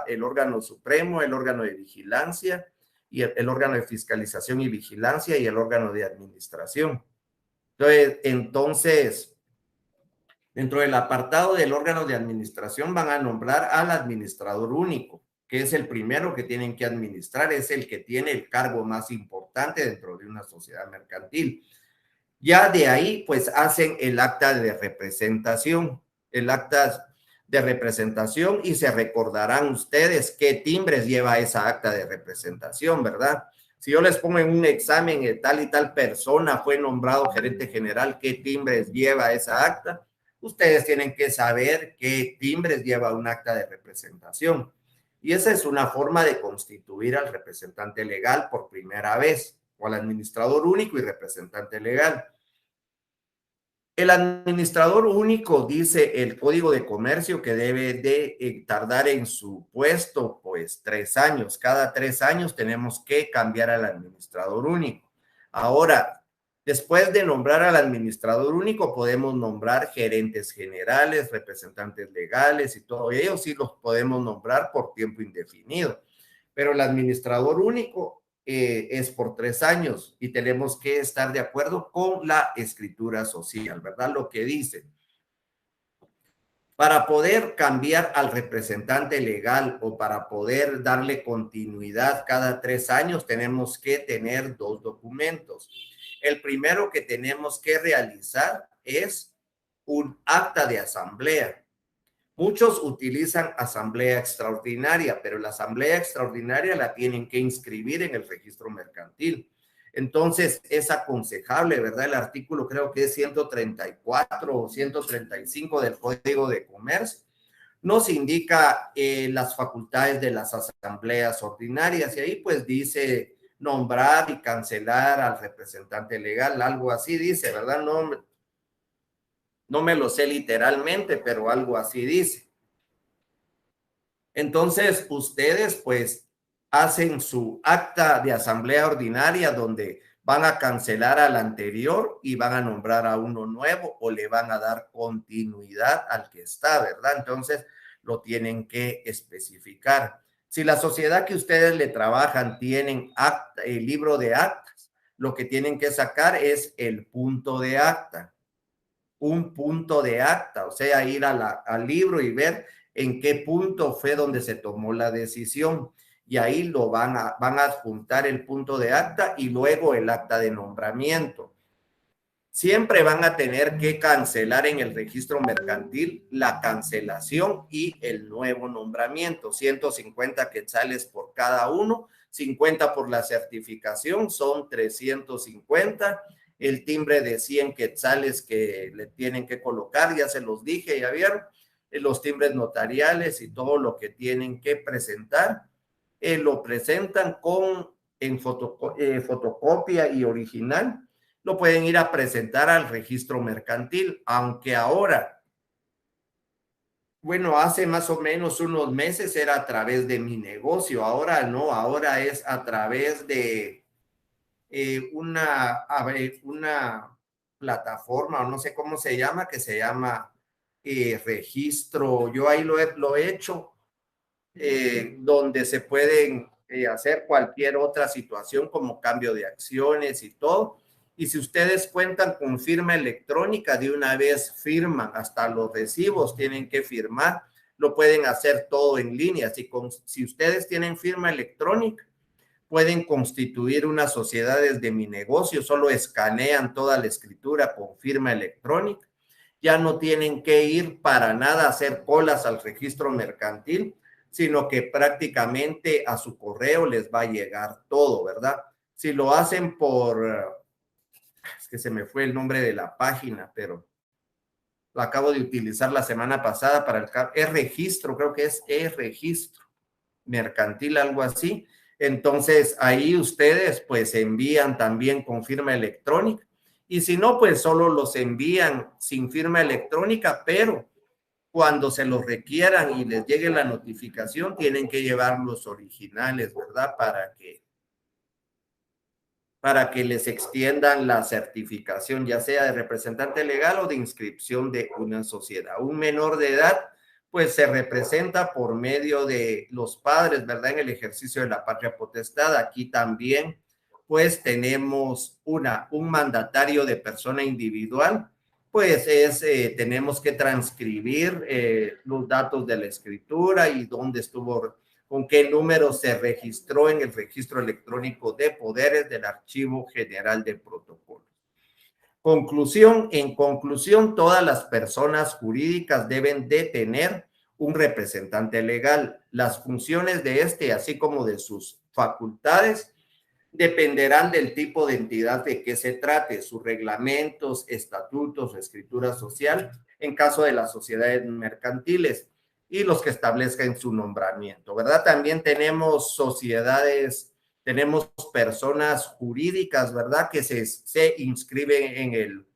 El órgano supremo, el órgano de vigilancia, y el órgano de fiscalización y vigilancia, y el órgano de administración. Entonces, dentro del apartado del órgano de administración van a nombrar al administrador único, que es el primero que tienen que administrar, es el que tiene el cargo más importante dentro de una sociedad mercantil. Ya de ahí, pues hacen el acta de representación, el acta de representación y se recordarán ustedes qué timbres lleva esa acta de representación, ¿verdad? Si yo les pongo en un examen tal y tal persona fue nombrado gerente general, ¿qué timbres lleva esa acta? Ustedes tienen que saber qué timbres lleva un acta de representación. Y esa es una forma de constituir al representante legal por primera vez, o al administrador único y representante legal. El administrador único, dice el Código de Comercio, que debe de tardar en su puesto, pues 3 años. Cada 3 años tenemos que cambiar al administrador único. Ahora, después de nombrar al administrador único, podemos nombrar gerentes generales, representantes legales y todo ello, sí los podemos nombrar por tiempo indefinido. Pero el administrador único es por 3 años y tenemos que estar de acuerdo con la escritura social, ¿verdad? Lo que dice. Para poder cambiar al representante legal o para poder darle continuidad cada 3 años, tenemos que tener 2 documentos. El primero que tenemos que realizar es un acta de asamblea. Muchos utilizan asamblea extraordinaria, pero la asamblea extraordinaria la tienen que inscribir en el registro mercantil. Entonces, es aconsejable, ¿verdad? El artículo creo que es 134 o 135 del Código de Comercio. Nos indica las facultades de las asambleas ordinarias y ahí pues dice nombrar y cancelar al representante legal, algo así dice, ¿verdad? No me lo sé literalmente, pero algo así dice. Entonces, ustedes pues hacen su acta de asamblea ordinaria donde van a cancelar al anterior y van a nombrar a uno nuevo o le van a dar continuidad al que está, ¿verdad? Entonces, lo tienen que especificar. Si la sociedad que ustedes le trabajan tienen acta, el libro de actas, lo que tienen que sacar es el punto de acta, un punto de acta, o sea, ir al libro y ver en qué punto fue donde se tomó la decisión. Y ahí van a adjuntar el punto de acta y luego el acta de nombramiento. Siempre van a tener que cancelar en el registro mercantil la cancelación y el nuevo nombramiento. 150 quetzales por cada uno, 50 por la certificación, son 350. El timbre de 100 quetzales que le tienen que colocar, ya se los dije, ya vieron, los timbres notariales y todo lo que tienen que presentar, lo presentan en fotocopia y original, lo pueden ir a presentar al registro mercantil, aunque ahora, bueno, hace más o menos unos meses era a través de Mi Negocio, ahora no, ahora es a través de una plataforma, o no sé cómo se llama, que se llama registro, yo ahí lo he hecho, donde se pueden hacer cualquier otra situación como cambio de acciones y todo. Y si ustedes cuentan con firma electrónica, de una vez firman, hasta los recibos tienen que firmar, lo pueden hacer todo en línea. Si ustedes tienen firma electrónica, pueden constituir una sociedad desde Mi Negocio, solo escanean toda la escritura con firma electrónica, ya no tienen que ir para nada a hacer colas al registro mercantil, sino que prácticamente a su correo les va a llegar todo, ¿verdad? Si lo hacen es que se me fue el nombre de la página, pero lo acabo de utilizar la semana pasada para el registro, creo que es registro mercantil, algo así. Entonces ahí ustedes pues envían también con firma electrónica y si no, pues solo los envían sin firma electrónica, pero cuando se los requieran y les llegue la notificación, tienen que llevar los originales, ¿verdad? Para que les extiendan la certificación, ya sea de representante legal o de inscripción de una sociedad. Un menor de edad, pues se representa por medio de los padres, ¿verdad? En el ejercicio de la patria potestad. Aquí también, pues tenemos un mandatario de persona individual, pues tenemos que transcribir los datos de la escritura y dónde estuvo, con qué número se registró en el registro electrónico de poderes del Archivo General de Protocolos. Conclusión, en conclusión, todas las personas jurídicas deben de tener un representante legal. Las funciones de este, así como de sus facultades, dependerán del tipo de entidad de que se trate, sus reglamentos, estatutos, escritura social, en caso de las sociedades mercantiles y los que establezcan su nombramiento, ¿verdad? También tenemos sociedades, tenemos personas jurídicas, ¿verdad? Que se inscriben en el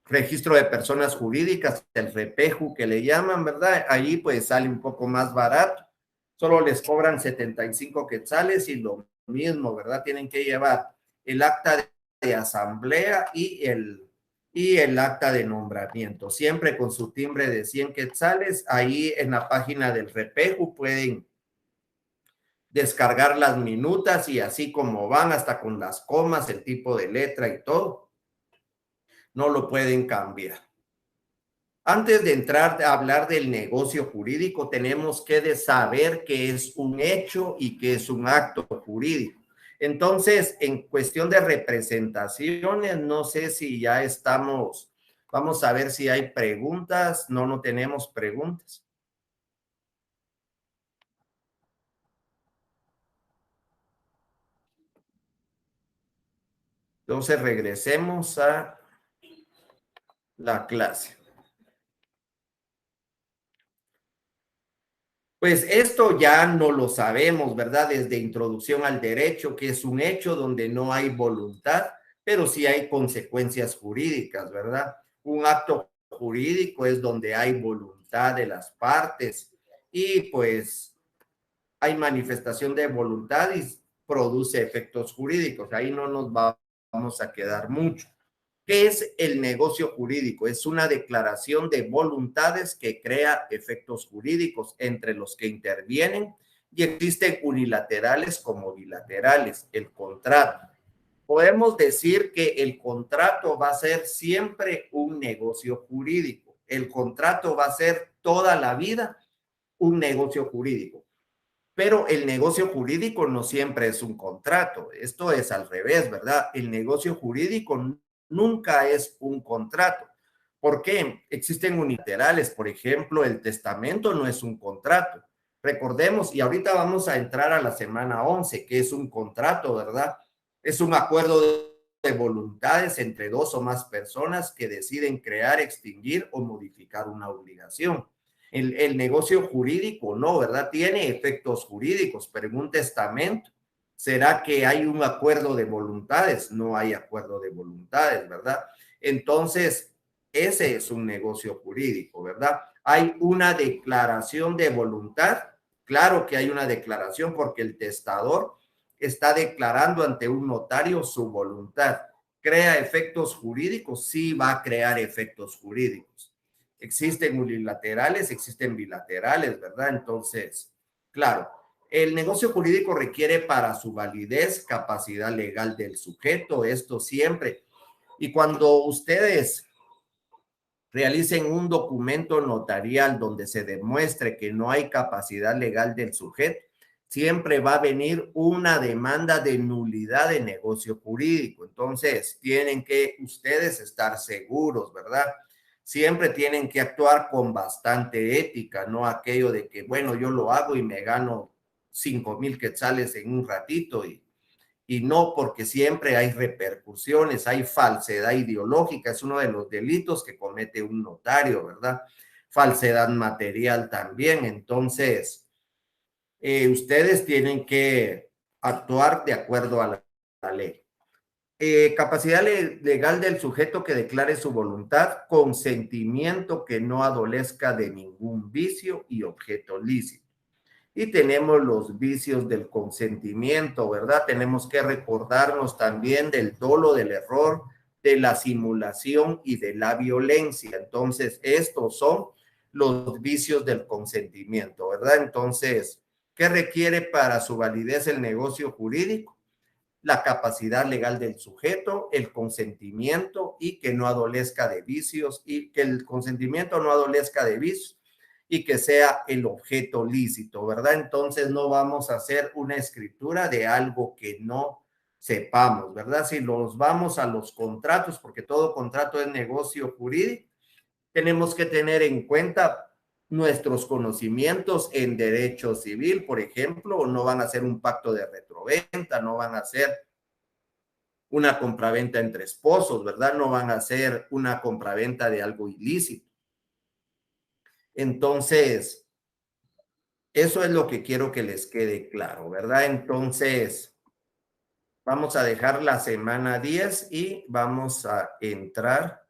registro de personas jurídicas, el REPEJU que le llaman, ¿verdad? Ahí pues sale un poco más barato, solo les cobran 75 quetzales y lo mismo, ¿verdad? Tienen que llevar el acta de asamblea y el acta de nombramiento, siempre con su timbre de 100 quetzales. Ahí en la página del REPEJU pueden descargar las minutas y así como van, hasta con las comas, el tipo de letra y todo, no lo pueden cambiar. Antes de entrar a hablar del negocio jurídico, tenemos que saber qué es un hecho y qué es un acto jurídico. Entonces, en cuestión de representaciones, no sé si ya estamos, vamos a ver si hay preguntas. No, no tenemos preguntas. Entonces, regresemos a la clase. Pues esto ya no lo sabemos, ¿verdad? Desde introducción al derecho, que es un hecho donde no hay voluntad, pero sí hay consecuencias jurídicas, ¿verdad? Un acto jurídico es donde hay voluntad de las partes y pues hay manifestación de voluntad y produce efectos jurídicos. Ahí no nos vamos a quedar mucho. ¿Qué es el negocio jurídico? Es una declaración de voluntades que crea efectos jurídicos entre los que intervienen y existen unilaterales como bilaterales. El contrato. Podemos decir que el contrato va a ser siempre un negocio jurídico. El contrato va a ser toda la vida un negocio jurídico. Pero el negocio jurídico no siempre es un contrato. Esto es al revés, ¿verdad? El negocio jurídico nunca es un contrato. ¿Por qué? Existen unilaterales. Por ejemplo, el testamento no es un contrato. Recordemos, y ahorita vamos a entrar a la semana 11, que es un contrato, ¿verdad? Es un acuerdo de voluntades entre dos o más personas que deciden crear, extinguir o modificar una obligación. El negocio jurídico, no, ¿verdad? Tiene efectos jurídicos, pero en un testamento, ¿será que hay un acuerdo de voluntades? No hay acuerdo de voluntades, ¿verdad? Entonces, ese es un negocio jurídico, ¿verdad? Hay una declaración de voluntad, claro que hay una declaración porque el testador está declarando ante un notario su voluntad. ¿Crea efectos jurídicos? Sí, va a crear efectos jurídicos. Existen unilaterales, existen bilaterales, ¿verdad? Entonces, claro, el negocio jurídico requiere para su validez capacidad legal del sujeto, esto siempre. Y cuando ustedes realicen un documento notarial donde se demuestre que no hay capacidad legal del sujeto, siempre va a venir una demanda de nulidad de negocio jurídico. Entonces, tienen que ustedes estar seguros, ¿verdad? Siempre tienen que actuar con bastante ética, no aquello de que, bueno, yo lo hago y me gano 5,000 quetzales en un ratito y no, porque siempre hay repercusiones, hay falsedad ideológica, es uno de los delitos que comete un notario, ¿verdad? Falsedad material también. Entonces, ustedes tienen que actuar de acuerdo a la ley. Capacidad legal del sujeto que declare su voluntad, consentimiento que no adolezca de ningún vicio y objeto lícito. Y tenemos los vicios del consentimiento, ¿verdad? Tenemos que recordarnos también del dolo, del error, de la simulación y de la violencia. Entonces, estos son los vicios del consentimiento, ¿verdad? Entonces, ¿qué requiere para su validez el negocio jurídico? La capacidad legal del sujeto, el consentimiento y que no adolezca de vicios y que el consentimiento no adolezca de vicios y que sea el objeto lícito, ¿verdad? Entonces no vamos a hacer una escritura de algo que no sepamos, ¿verdad? Si nos vamos a los contratos, porque todo contrato es negocio jurídico, tenemos que tener en cuenta nuestros conocimientos en derecho civil, por ejemplo, no van a ser un pacto de retroventa, no van a ser una compraventa entre esposos, ¿verdad? No van a ser una compraventa de algo ilícito. Entonces, eso es lo que quiero que les quede claro, ¿verdad? Entonces, vamos a dejar la semana 10 y vamos a entrar.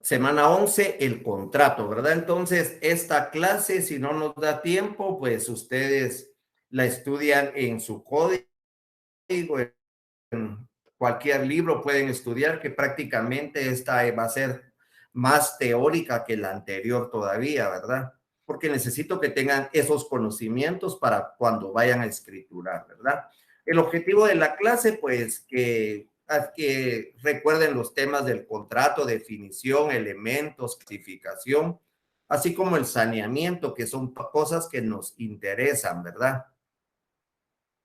Semana 11, el contrato, ¿verdad? Entonces, esta clase, si no nos da tiempo, pues ustedes la estudian en su código, en cualquier libro pueden estudiar, que prácticamente esta va a ser más teórica que la anterior todavía, ¿verdad? Porque necesito que tengan esos conocimientos para cuando vayan a escriturar, ¿verdad? El objetivo de la clase, pues, que recuerden los temas del contrato, definición, elementos, clasificación, así como el saneamiento, que son cosas que nos interesan, ¿verdad?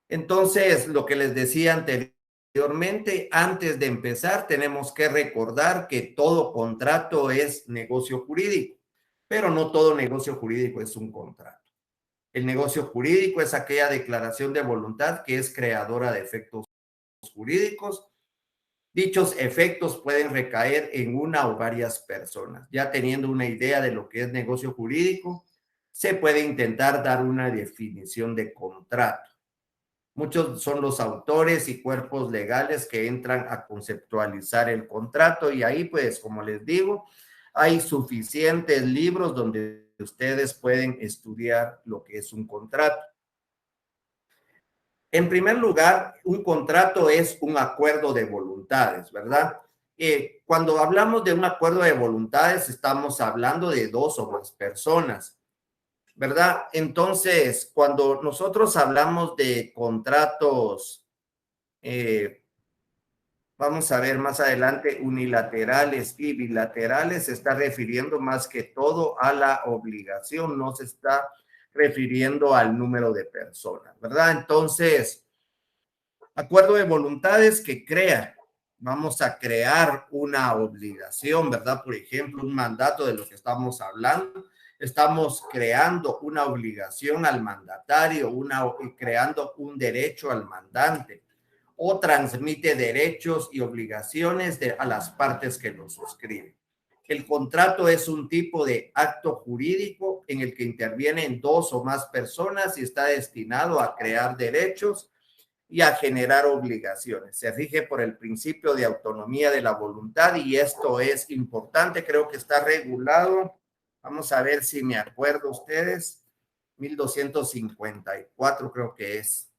Entonces, lo que les decía anteriormente, antes de empezar, tenemos que recordar que todo contrato es negocio jurídico, pero no todo negocio jurídico es un contrato. El negocio jurídico es aquella declaración de voluntad que es creadora de efectos jurídicos. Dichos efectos pueden recaer en una o varias personas. Ya teniendo una idea de lo que es negocio jurídico, se puede intentar dar una definición de contrato. Muchos son los autores y cuerpos legales que entran a conceptualizar el contrato y ahí, pues, como les digo, hay suficientes libros donde ustedes pueden estudiar lo que es un contrato. En primer lugar, un contrato es un acuerdo de voluntades, ¿verdad? Cuando hablamos de un acuerdo de voluntades, estamos hablando de dos o más personas, ¿verdad? Entonces, cuando nosotros hablamos de contratos, eh, vamos a ver más adelante, unilaterales y bilaterales, se está refiriendo más que todo a la obligación, no se está refiriendo al número de personas, ¿verdad? Entonces, acuerdo de voluntades que crea, vamos a crear una obligación, ¿verdad? Por ejemplo, un mandato de lo que estamos hablando. Estamos creando una obligación al mandatario, creando un derecho al mandante o transmite derechos y obligaciones a las partes que lo suscriben. El contrato es un tipo de acto jurídico en el que intervienen dos o más personas y está destinado a crear derechos y a generar obligaciones. Se rige por el principio de autonomía de la voluntad y esto es importante, creo que está regulado. Vamos a ver si me acuerdo ustedes. 1254 creo que es.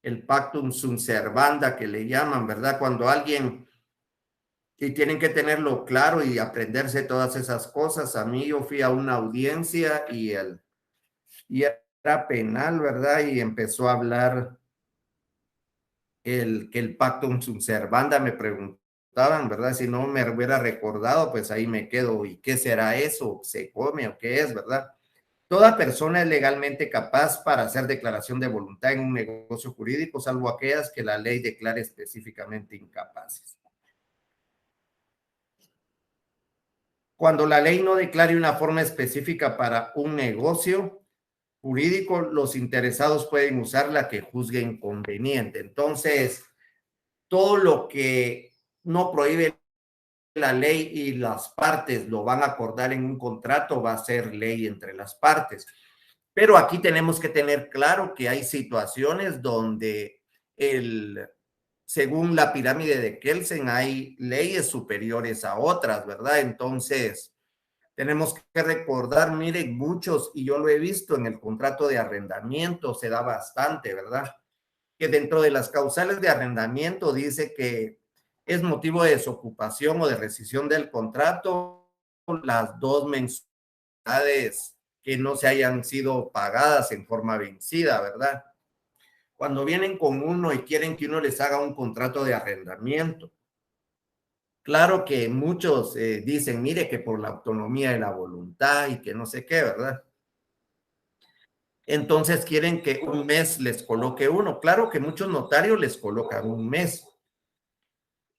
El pactum sunt servanda que le llaman, ¿verdad? Cuando alguien, y tienen que tenerlo claro y aprenderse todas esas cosas. A mí yo fui a una audiencia y era penal, ¿verdad? Y empezó a hablar que el pactum sunt servanda, me preguntaban, ¿verdad? Si no me hubiera recordado, pues ahí me quedo. ¿Y qué será eso? ¿Se come o qué es, verdad? Toda persona es legalmente capaz para hacer declaración de voluntad en un negocio jurídico, salvo aquellas que la ley declare específicamente incapaces. Cuando la ley no declare una forma específica para un negocio jurídico, los interesados pueden usar la que juzguen conveniente. Entonces, todo lo que no prohíbe la ley y las partes lo van a acordar en un contrato, va a ser ley entre las partes. Pero aquí tenemos que tener claro que hay situaciones donde según la pirámide de Kelsen hay leyes superiores a otras, ¿verdad? Entonces, tenemos que recordar, miren, muchos, y yo lo he visto en el contrato de arrendamiento, se da bastante, ¿verdad? Que dentro de las causales de arrendamiento dice que es motivo de desocupación o de rescisión del contrato las 2 mensualidades que no se hayan sido pagadas en forma vencida, ¿verdad? Cuando vienen con uno y quieren que uno les haga un contrato de arrendamiento, claro que muchos dicen, mire que por la autonomía de la voluntad y que no sé qué, ¿verdad? Entonces quieren que un mes les coloque uno. Claro que muchos notarios les colocan un mes.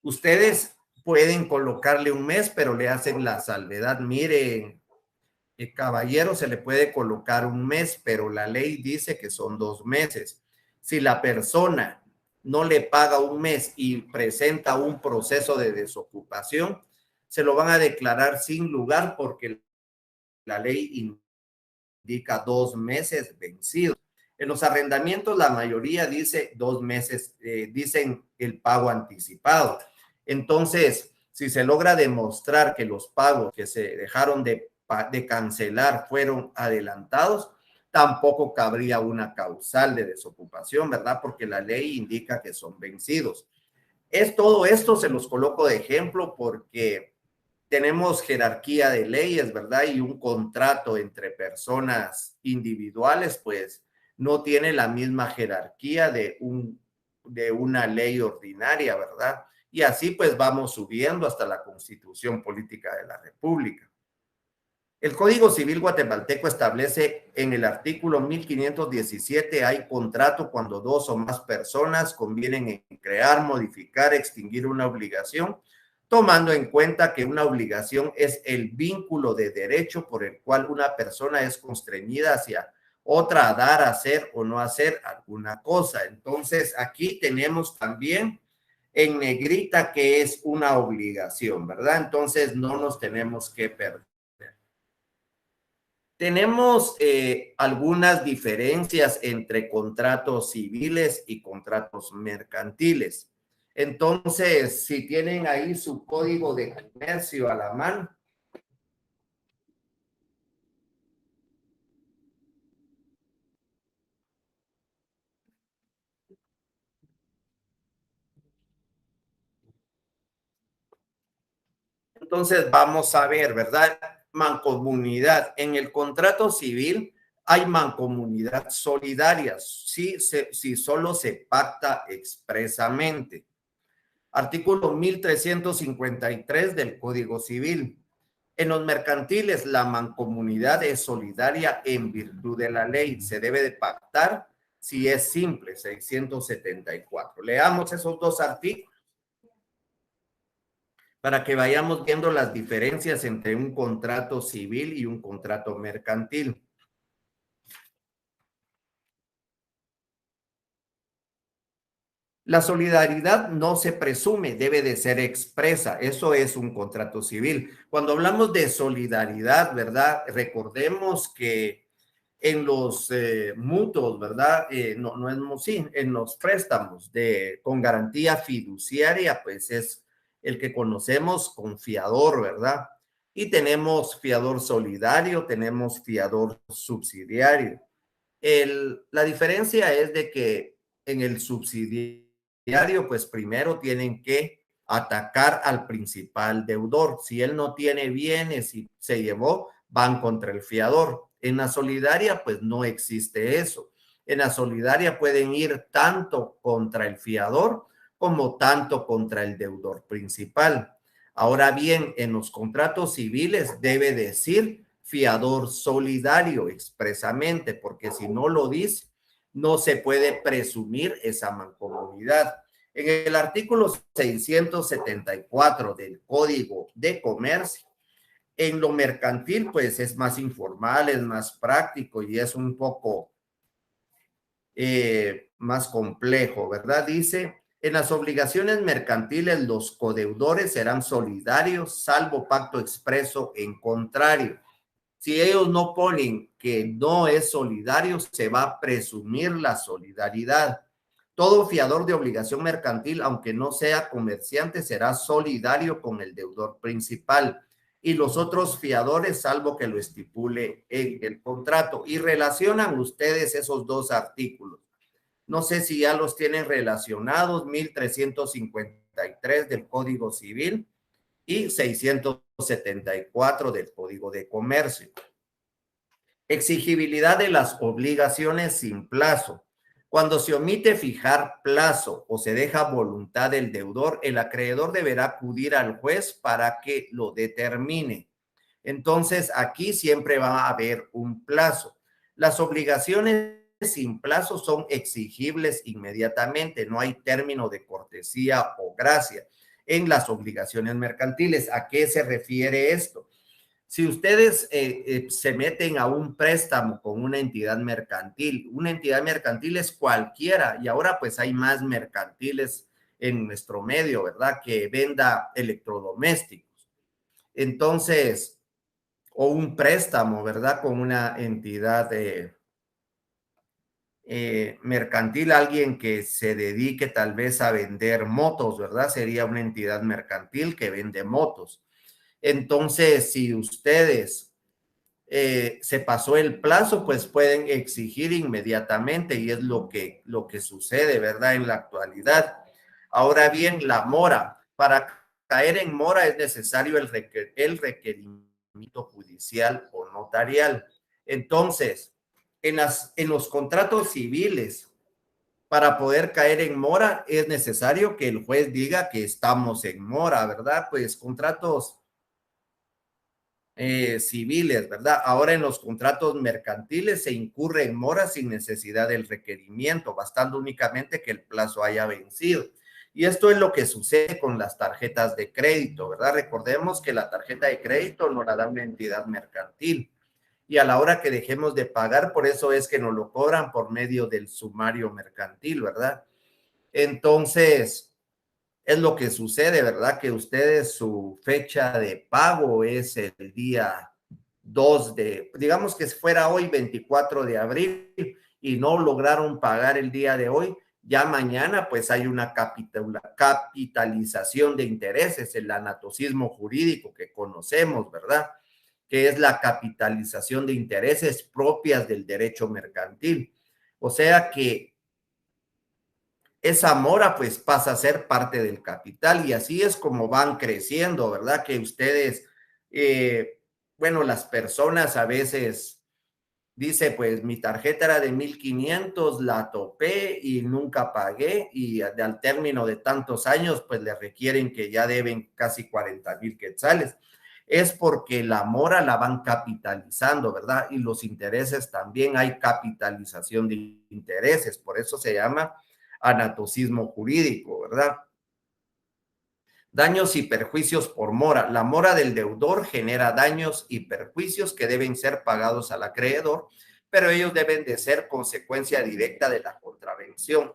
Ustedes pueden colocarle un mes, pero le hacen la salvedad. Mire, el caballero se le puede colocar un mes, pero la ley dice que son 2 meses. Si la persona no le paga un mes y presenta un proceso de desocupación, se lo van a declarar sin lugar porque la ley indica 2 meses vencidos. En los arrendamientos la mayoría dice 2 meses, dicen el pago anticipado. Entonces, si se logra demostrar que los pagos que se dejaron de cancelar fueron adelantados, tampoco cabría una causal de desocupación, ¿verdad? Porque la ley indica que son vencidos. Todo esto se los coloco de ejemplo porque tenemos jerarquía de leyes, ¿verdad? Y un contrato entre personas individuales, pues no tiene la misma jerarquía de una ley ordinaria, ¿verdad? Y así pues vamos subiendo hasta la Constitución Política de la República. El Código Civil guatemalteco establece en el artículo 1517 hay contrato cuando 2 o más personas convienen en crear, modificar, extinguir una obligación, tomando en cuenta que una obligación es el vínculo de derecho por el cual una persona es constreñida hacia otra a dar, hacer o no hacer alguna cosa. Entonces, aquí tenemos también en negrita que es una obligación, ¿verdad? Entonces, no nos tenemos que perder. Tenemos algunas diferencias entre contratos civiles y contratos mercantiles. Entonces, si tienen ahí su código de comercio a la mano. Entonces, vamos a ver, ¿verdad? Mancomunidad. En el contrato civil hay mancomunidad solidaria, si solo se pacta expresamente. Artículo 1353 del Código Civil. En los mercantiles, la mancomunidad es solidaria en virtud de la ley. Se debe de pactar si es simple, 674. Leamos esos 2 artículos para que vayamos viendo las diferencias entre un contrato civil y un contrato mercantil. La solidaridad no se presume, debe de ser expresa. Eso es un contrato civil. Cuando hablamos de solidaridad, ¿verdad? Recordemos que en los mutuos, ¿verdad? No es sí, en los préstamos con garantía fiduciaria, pues es el que conocemos con fiador, ¿verdad? Y tenemos fiador solidario, tenemos fiador subsidiario. La diferencia es de que en el subsidiario, pues primero tienen que atacar al principal deudor. Si él no tiene bienes y se llevó, van contra el fiador. En la solidaria, pues no existe eso. En la solidaria pueden ir tanto contra el fiador como tanto contra el deudor principal. Ahora bien, en los contratos civiles debe decir fiador solidario expresamente, porque si no lo dice, no se puede presumir esa mancomunidad. En el artículo 674 del Código de Comercio, en lo mercantil, pues es más informal, es más práctico y es un poco más complejo, ¿verdad? Dice, en las obligaciones mercantiles los codeudores serán solidarios, salvo pacto expreso en contrario. Si ellos no ponen que no es solidario, se va a presumir la solidaridad. Todo fiador de obligación mercantil, aunque no sea comerciante, será solidario con el deudor principal y los otros fiadores, salvo que lo estipule en el contrato. Y relacionan ustedes esos 2 artículos. No sé si ya los tienen relacionados, 1353 del Código Civil y 674 del Código de Comercio. Exigibilidad de las obligaciones sin plazo. Cuando se omite fijar plazo o se deja voluntad del deudor, el acreedor deberá acudir al juez para que lo determine. Entonces, aquí siempre va a haber un plazo. Las obligaciones sin plazo son exigibles inmediatamente, no hay término de cortesía o gracia en las obligaciones mercantiles. ¿A qué se refiere esto? Si ustedes se meten a un préstamo con una entidad mercantil es cualquiera, y ahora pues hay más mercantiles en nuestro medio, ¿verdad? Que venda electrodomésticos. Entonces, o un préstamo, ¿verdad? Con una entidad mercantil, alguien que se dedique tal vez a vender motos, ¿verdad? Sería una entidad mercantil que vende motos. Entonces, si ustedes se pasó el plazo, pues pueden exigir inmediatamente y es lo que sucede, ¿verdad? En la actualidad. Ahora bien, la mora. Para caer en mora es necesario el requerimiento judicial o notarial. Entonces, en los contratos civiles, para poder caer en mora es necesario que el juez diga que estamos en mora, ¿verdad? Pues contratos civiles, ¿verdad? Ahora en los contratos mercantiles se incurre en mora sin necesidad del requerimiento, bastando únicamente que el plazo haya vencido. Y esto es lo que sucede con las tarjetas de crédito, ¿verdad? Recordemos que la tarjeta de crédito nos la da una entidad mercantil. Y a la hora que dejemos de pagar, por eso es que nos lo cobran por medio del sumario mercantil, ¿verdad? Entonces, es lo que sucede, ¿verdad? Que ustedes su fecha de pago es el día 2 de, digamos que fuera hoy 24 de abril y no lograron pagar el día de hoy, ya mañana pues hay una capitalización de intereses, el anatocismo jurídico que conocemos, ¿verdad? Que es la capitalización de intereses propias del derecho mercantil. O sea que esa mora pues pasa a ser parte del capital y así es como van creciendo, ¿verdad? Que ustedes, bueno, las personas a veces dice, pues mi tarjeta era de 1,500, la topé y nunca pagué y al término de tantos años pues le requieren que ya deben casi 40,000 quetzales. Es porque la mora la van capitalizando, ¿verdad? Y los intereses también hay capitalización de intereses, por eso se llama anatocismo jurídico, ¿verdad? Daños y perjuicios por mora. La mora del deudor genera daños y perjuicios que deben ser pagados al acreedor, pero ellos deben de ser consecuencia directa de la contravención.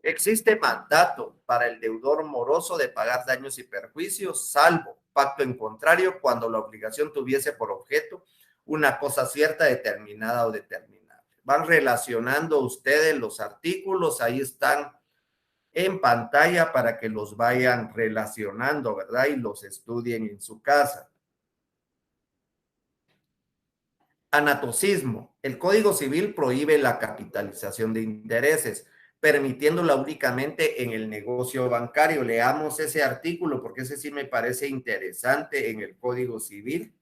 Existe mandato para el deudor moroso de pagar daños y perjuicios, salvo pacto en contrario, cuando la obligación tuviese por objeto una cosa cierta, determinada o determinable. Van relacionando ustedes los artículos, ahí están en pantalla para que los vayan relacionando, ¿verdad? Y los estudien en su casa. Anatocismo. El Código Civil prohíbe la capitalización de intereses, permitiéndola únicamente en el negocio bancario. Leamos ese artículo porque ese sí me parece interesante en el Código Civil.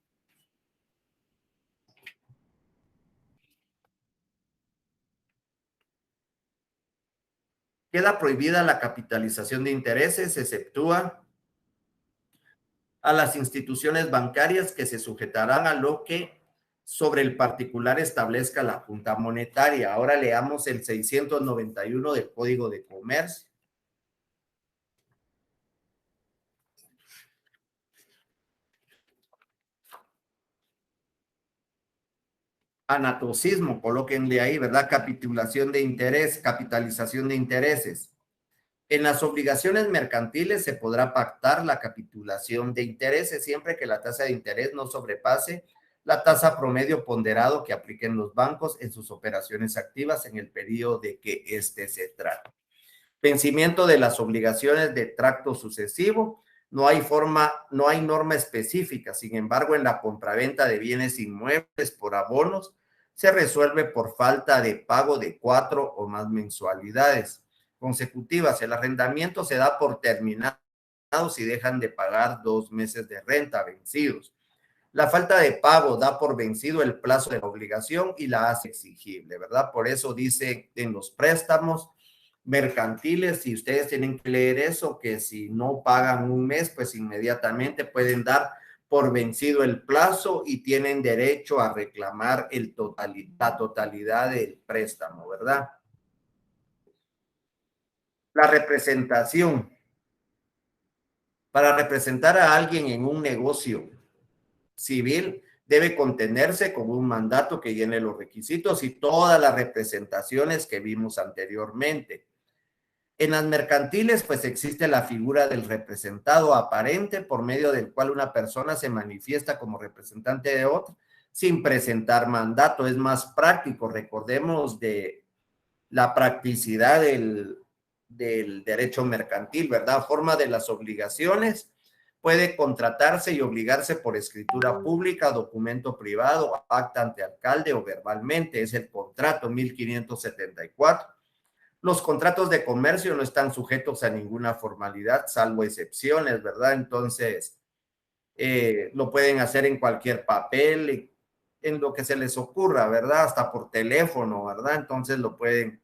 Queda prohibida la capitalización de intereses, exceptúa a las instituciones bancarias que se sujetarán a lo que sobre el particular establezca la Junta Monetaria. Ahora leamos el 691 del Código de Comercio. Anatocismo, colóquenle ahí, ¿verdad? Capitulación de interés, capitalización de intereses. En las obligaciones mercantiles se podrá pactar la capitulación de intereses siempre que la tasa de interés no sobrepase la tasa promedio ponderado que apliquen los bancos en sus operaciones activas en el periodo de que éste se trate. Vencimiento de las obligaciones de tracto sucesivo. No hay norma específica. Sin embargo, en la compraventa de bienes inmuebles por abonos, se resuelve por falta de pago de 4 o más mensualidades consecutivas. El arrendamiento se da por terminado si dejan de pagar 2 meses de renta vencidos. La falta de pago da por vencido el plazo de la obligación y la hace exigible, ¿verdad? Por eso dice en los préstamos mercantiles, si ustedes tienen que leer eso, que si no pagan un mes, pues inmediatamente pueden dar por vencido el plazo y tienen derecho a reclamar la totalidad del préstamo, ¿verdad? La representación. Para representar a alguien en un negocio civil debe contenerse con un mandato que llene los requisitos y todas las representaciones que vimos anteriormente. En las mercantiles, pues existe la figura del representado aparente por medio del cual una persona se manifiesta como representante de otra sin presentar mandato. Es más práctico, recordemos de la practicidad del derecho mercantil, ¿verdad? Forma de las obligaciones. Puede contratarse y obligarse por escritura pública, documento privado, acta ante alcalde o verbalmente. Es el contrato 1574. Los contratos de comercio no están sujetos a ninguna formalidad, salvo excepciones, ¿verdad? Entonces, lo pueden hacer en cualquier papel, en lo que se les ocurra, ¿verdad? Hasta por teléfono, ¿verdad? Entonces lo pueden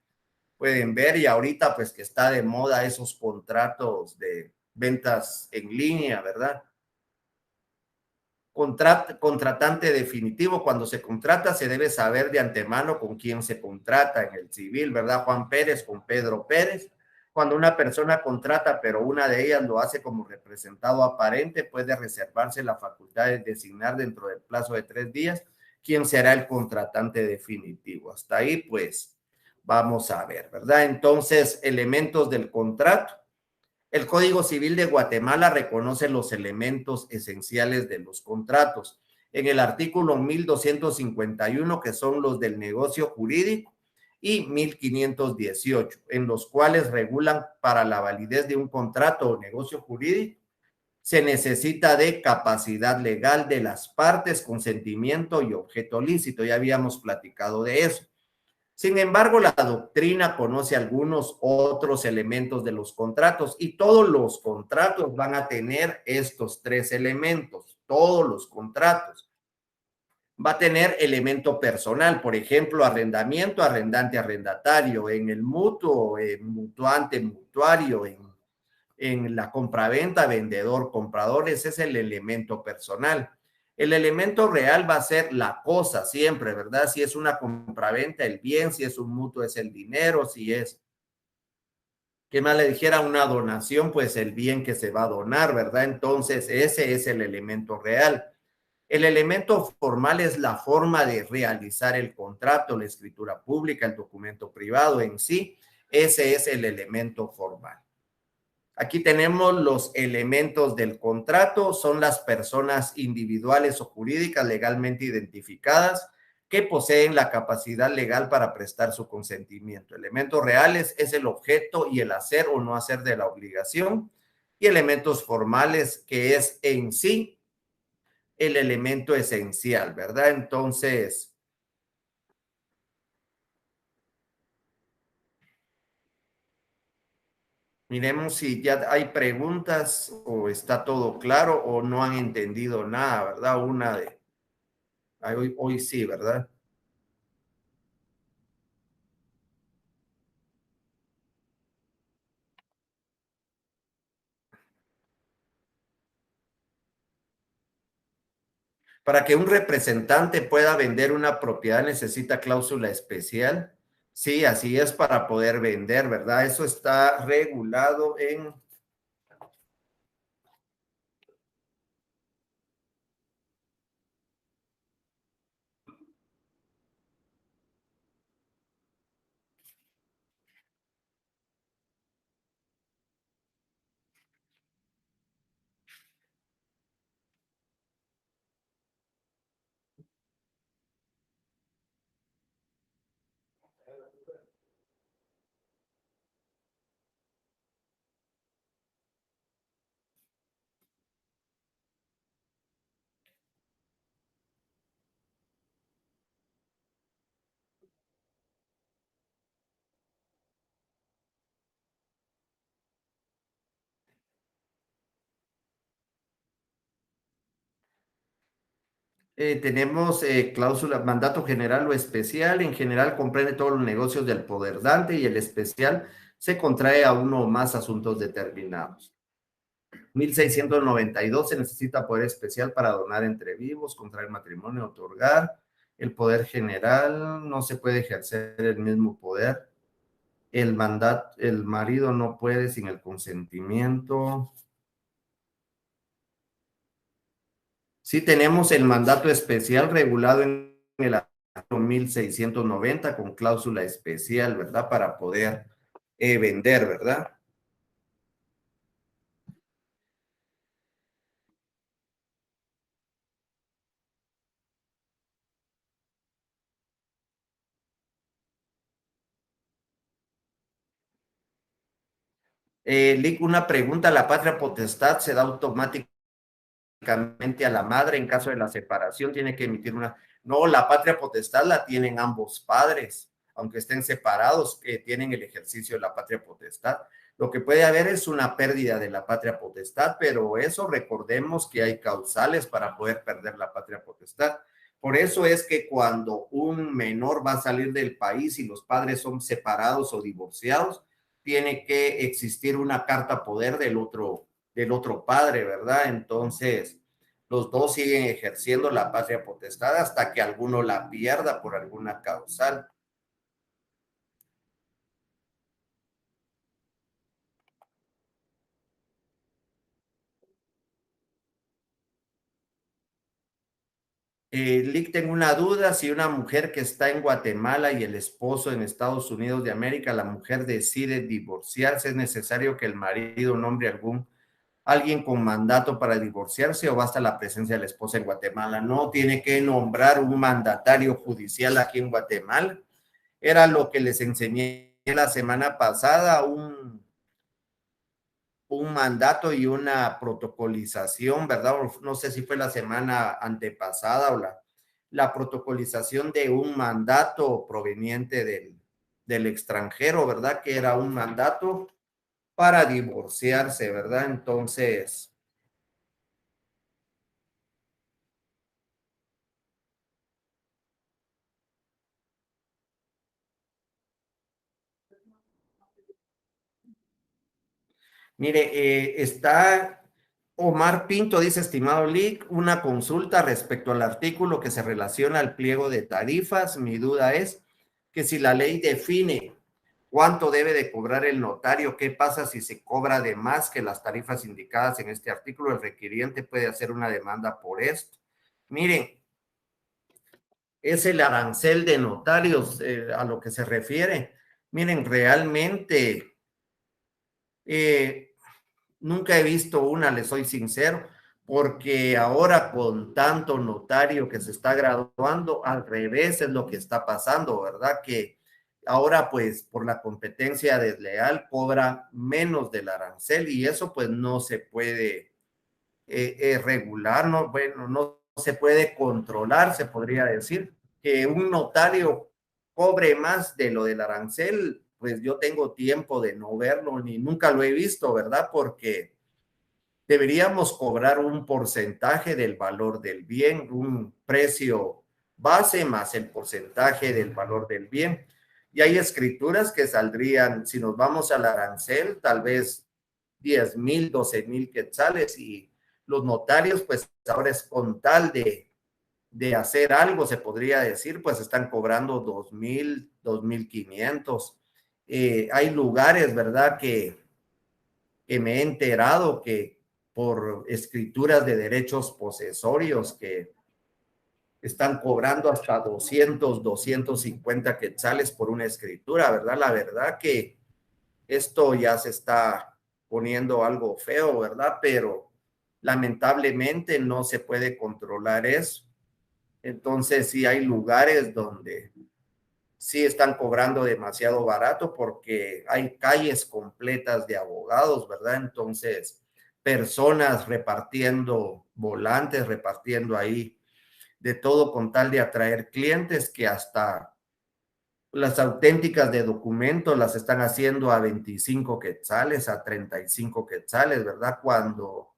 ver y ahorita pues que está de moda esos contratos de ventas en línea, ¿verdad? Contratante definitivo, cuando se contrata se debe saber de antemano con quién se contrata en el civil, ¿verdad? Juan Pérez con Pedro Pérez. Cuando una persona contrata, pero una de ellas lo hace como representado aparente, puede reservarse la facultad de designar dentro del plazo de 3 días quién será el contratante definitivo. Hasta ahí, pues, vamos a ver, ¿verdad? Entonces, elementos del contrato. El Código Civil de Guatemala reconoce los elementos esenciales de los contratos. En el artículo 1251, que son los del negocio jurídico, y 1518, en los cuales regulan para la validez de un contrato o negocio jurídico, se necesita de capacidad legal de las partes, consentimiento y objeto lícito. Ya habíamos platicado de eso. Sin embargo, la doctrina conoce algunos otros elementos de los contratos y todos los contratos van a tener estos 3 elementos, todos los contratos. Va a tener elemento personal, por ejemplo, arrendamiento, arrendante, arrendatario, en el mutuo, mutuante, mutuario, en la compraventa, vendedor, comprador, ese es el elemento personal. El elemento real va a ser la cosa siempre, ¿verdad? Si es una compraventa, el bien, si es un mutuo, es el dinero, si es, ¿qué más le dijera? Una donación, pues el bien que se va a donar, ¿verdad? Entonces, ese es el elemento real. El elemento formal es la forma de realizar el contrato, la escritura pública, el documento privado en sí. Ese es el elemento formal. Aquí tenemos los elementos del contrato, son las personas individuales o jurídicas legalmente identificadas que poseen la capacidad legal para prestar su consentimiento. Elementos reales es el objeto y el hacer o no hacer de la obligación. Y elementos formales, que es en sí el elemento esencial, ¿verdad? Entonces, miremos si ya hay preguntas o está todo claro o no han entendido nada, ¿verdad? Hoy sí, ¿verdad? Para que un representante pueda vender una propiedad necesita cláusula especial. Sí, así es para poder vender, ¿verdad? Eso está regulado en... Tenemos cláusula, mandato general o especial. En general comprende todos los negocios del poder dante y el especial se contrae a uno o más asuntos determinados. 1692 se necesita poder especial para donar entre vivos, contraer matrimonio, otorgar. El poder general no se puede ejercer el mismo poder. El mandato, el marido no puede sin el consentimiento. Sí tenemos el mandato especial regulado en el artículo 1690 con cláusula especial, ¿verdad? Para poder vender, ¿verdad? Lick, una pregunta, ¿la patria potestad se da automáticamente a la madre en caso de la separación? Tiene que emitir una... No, la patria potestad la tienen ambos padres, aunque estén separados, tienen el ejercicio de la patria potestad. Lo que puede haber es una pérdida de la patria potestad, pero eso recordemos que hay causales para poder perder la patria potestad. Por eso es que cuando un menor va a salir del país y los padres son separados o divorciados, tiene que existir una carta poder del otro padre, ¿verdad? Entonces, los dos siguen ejerciendo la patria potestad hasta que alguno la pierda por alguna causal. Lick, tengo una duda, si una mujer que está en Guatemala y el esposo en Estados Unidos de América, la mujer decide divorciarse, ¿es necesario que el marido nombre alguien con mandato para divorciarse o basta la presencia de la esposa en Guatemala? No, tiene que nombrar un mandatario judicial aquí en Guatemala. Era lo que les enseñé la semana pasada, un mandato y una protocolización, ¿verdad? No sé si fue la semana antepasada o la protocolización de un mandato proveniente del extranjero, ¿verdad? Que era un mandato para divorciarse, ¿verdad? Entonces, mire, está Omar Pinto, dice, estimado Lick, una consulta respecto al artículo que se relaciona al pliego de tarifas. Mi duda es que si la ley define cuánto debe de cobrar el notario, ¿qué pasa si se cobra de más que las tarifas indicadas en este artículo? El requiriente puede hacer una demanda por esto. Miren, es el arancel de notarios a lo que se refiere. Miren, realmente... Eh, nunca he visto una, le soy sincero, porque ahora con tanto notario que se está graduando, al revés es lo que está pasando, ¿verdad? Que ahora pues por la competencia desleal cobra menos del arancel y eso pues no se puede regular, no, bueno, no se puede controlar, se podría decir, que un notario cobre más de lo del arancel, pues yo tengo tiempo de no verlo, ni nunca lo he visto, ¿verdad? Porque deberíamos cobrar un porcentaje del valor del bien, un precio base más el porcentaje del valor del bien. Y hay escrituras que saldrían, si nos vamos al arancel, tal vez 10,000, 12,000 quetzales y los notarios, pues ahora es con tal de hacer algo, se podría decir, pues están cobrando 2,000, 2,500. Hay lugares, ¿verdad? Que me he enterado que por escrituras de derechos posesorios que están cobrando hasta 200, 250 quetzales por una escritura, ¿verdad? La verdad que esto ya se está poniendo algo feo, ¿verdad? Pero lamentablemente no se puede controlar eso. Entonces sí hay lugares donde sí están cobrando demasiado barato porque hay calles completas de abogados, ¿verdad? Entonces, personas repartiendo volantes, repartiendo ahí de todo con tal de atraer clientes que hasta las auténticas de documentos las están haciendo a 25 quetzales, a 35 quetzales, ¿verdad? Cuando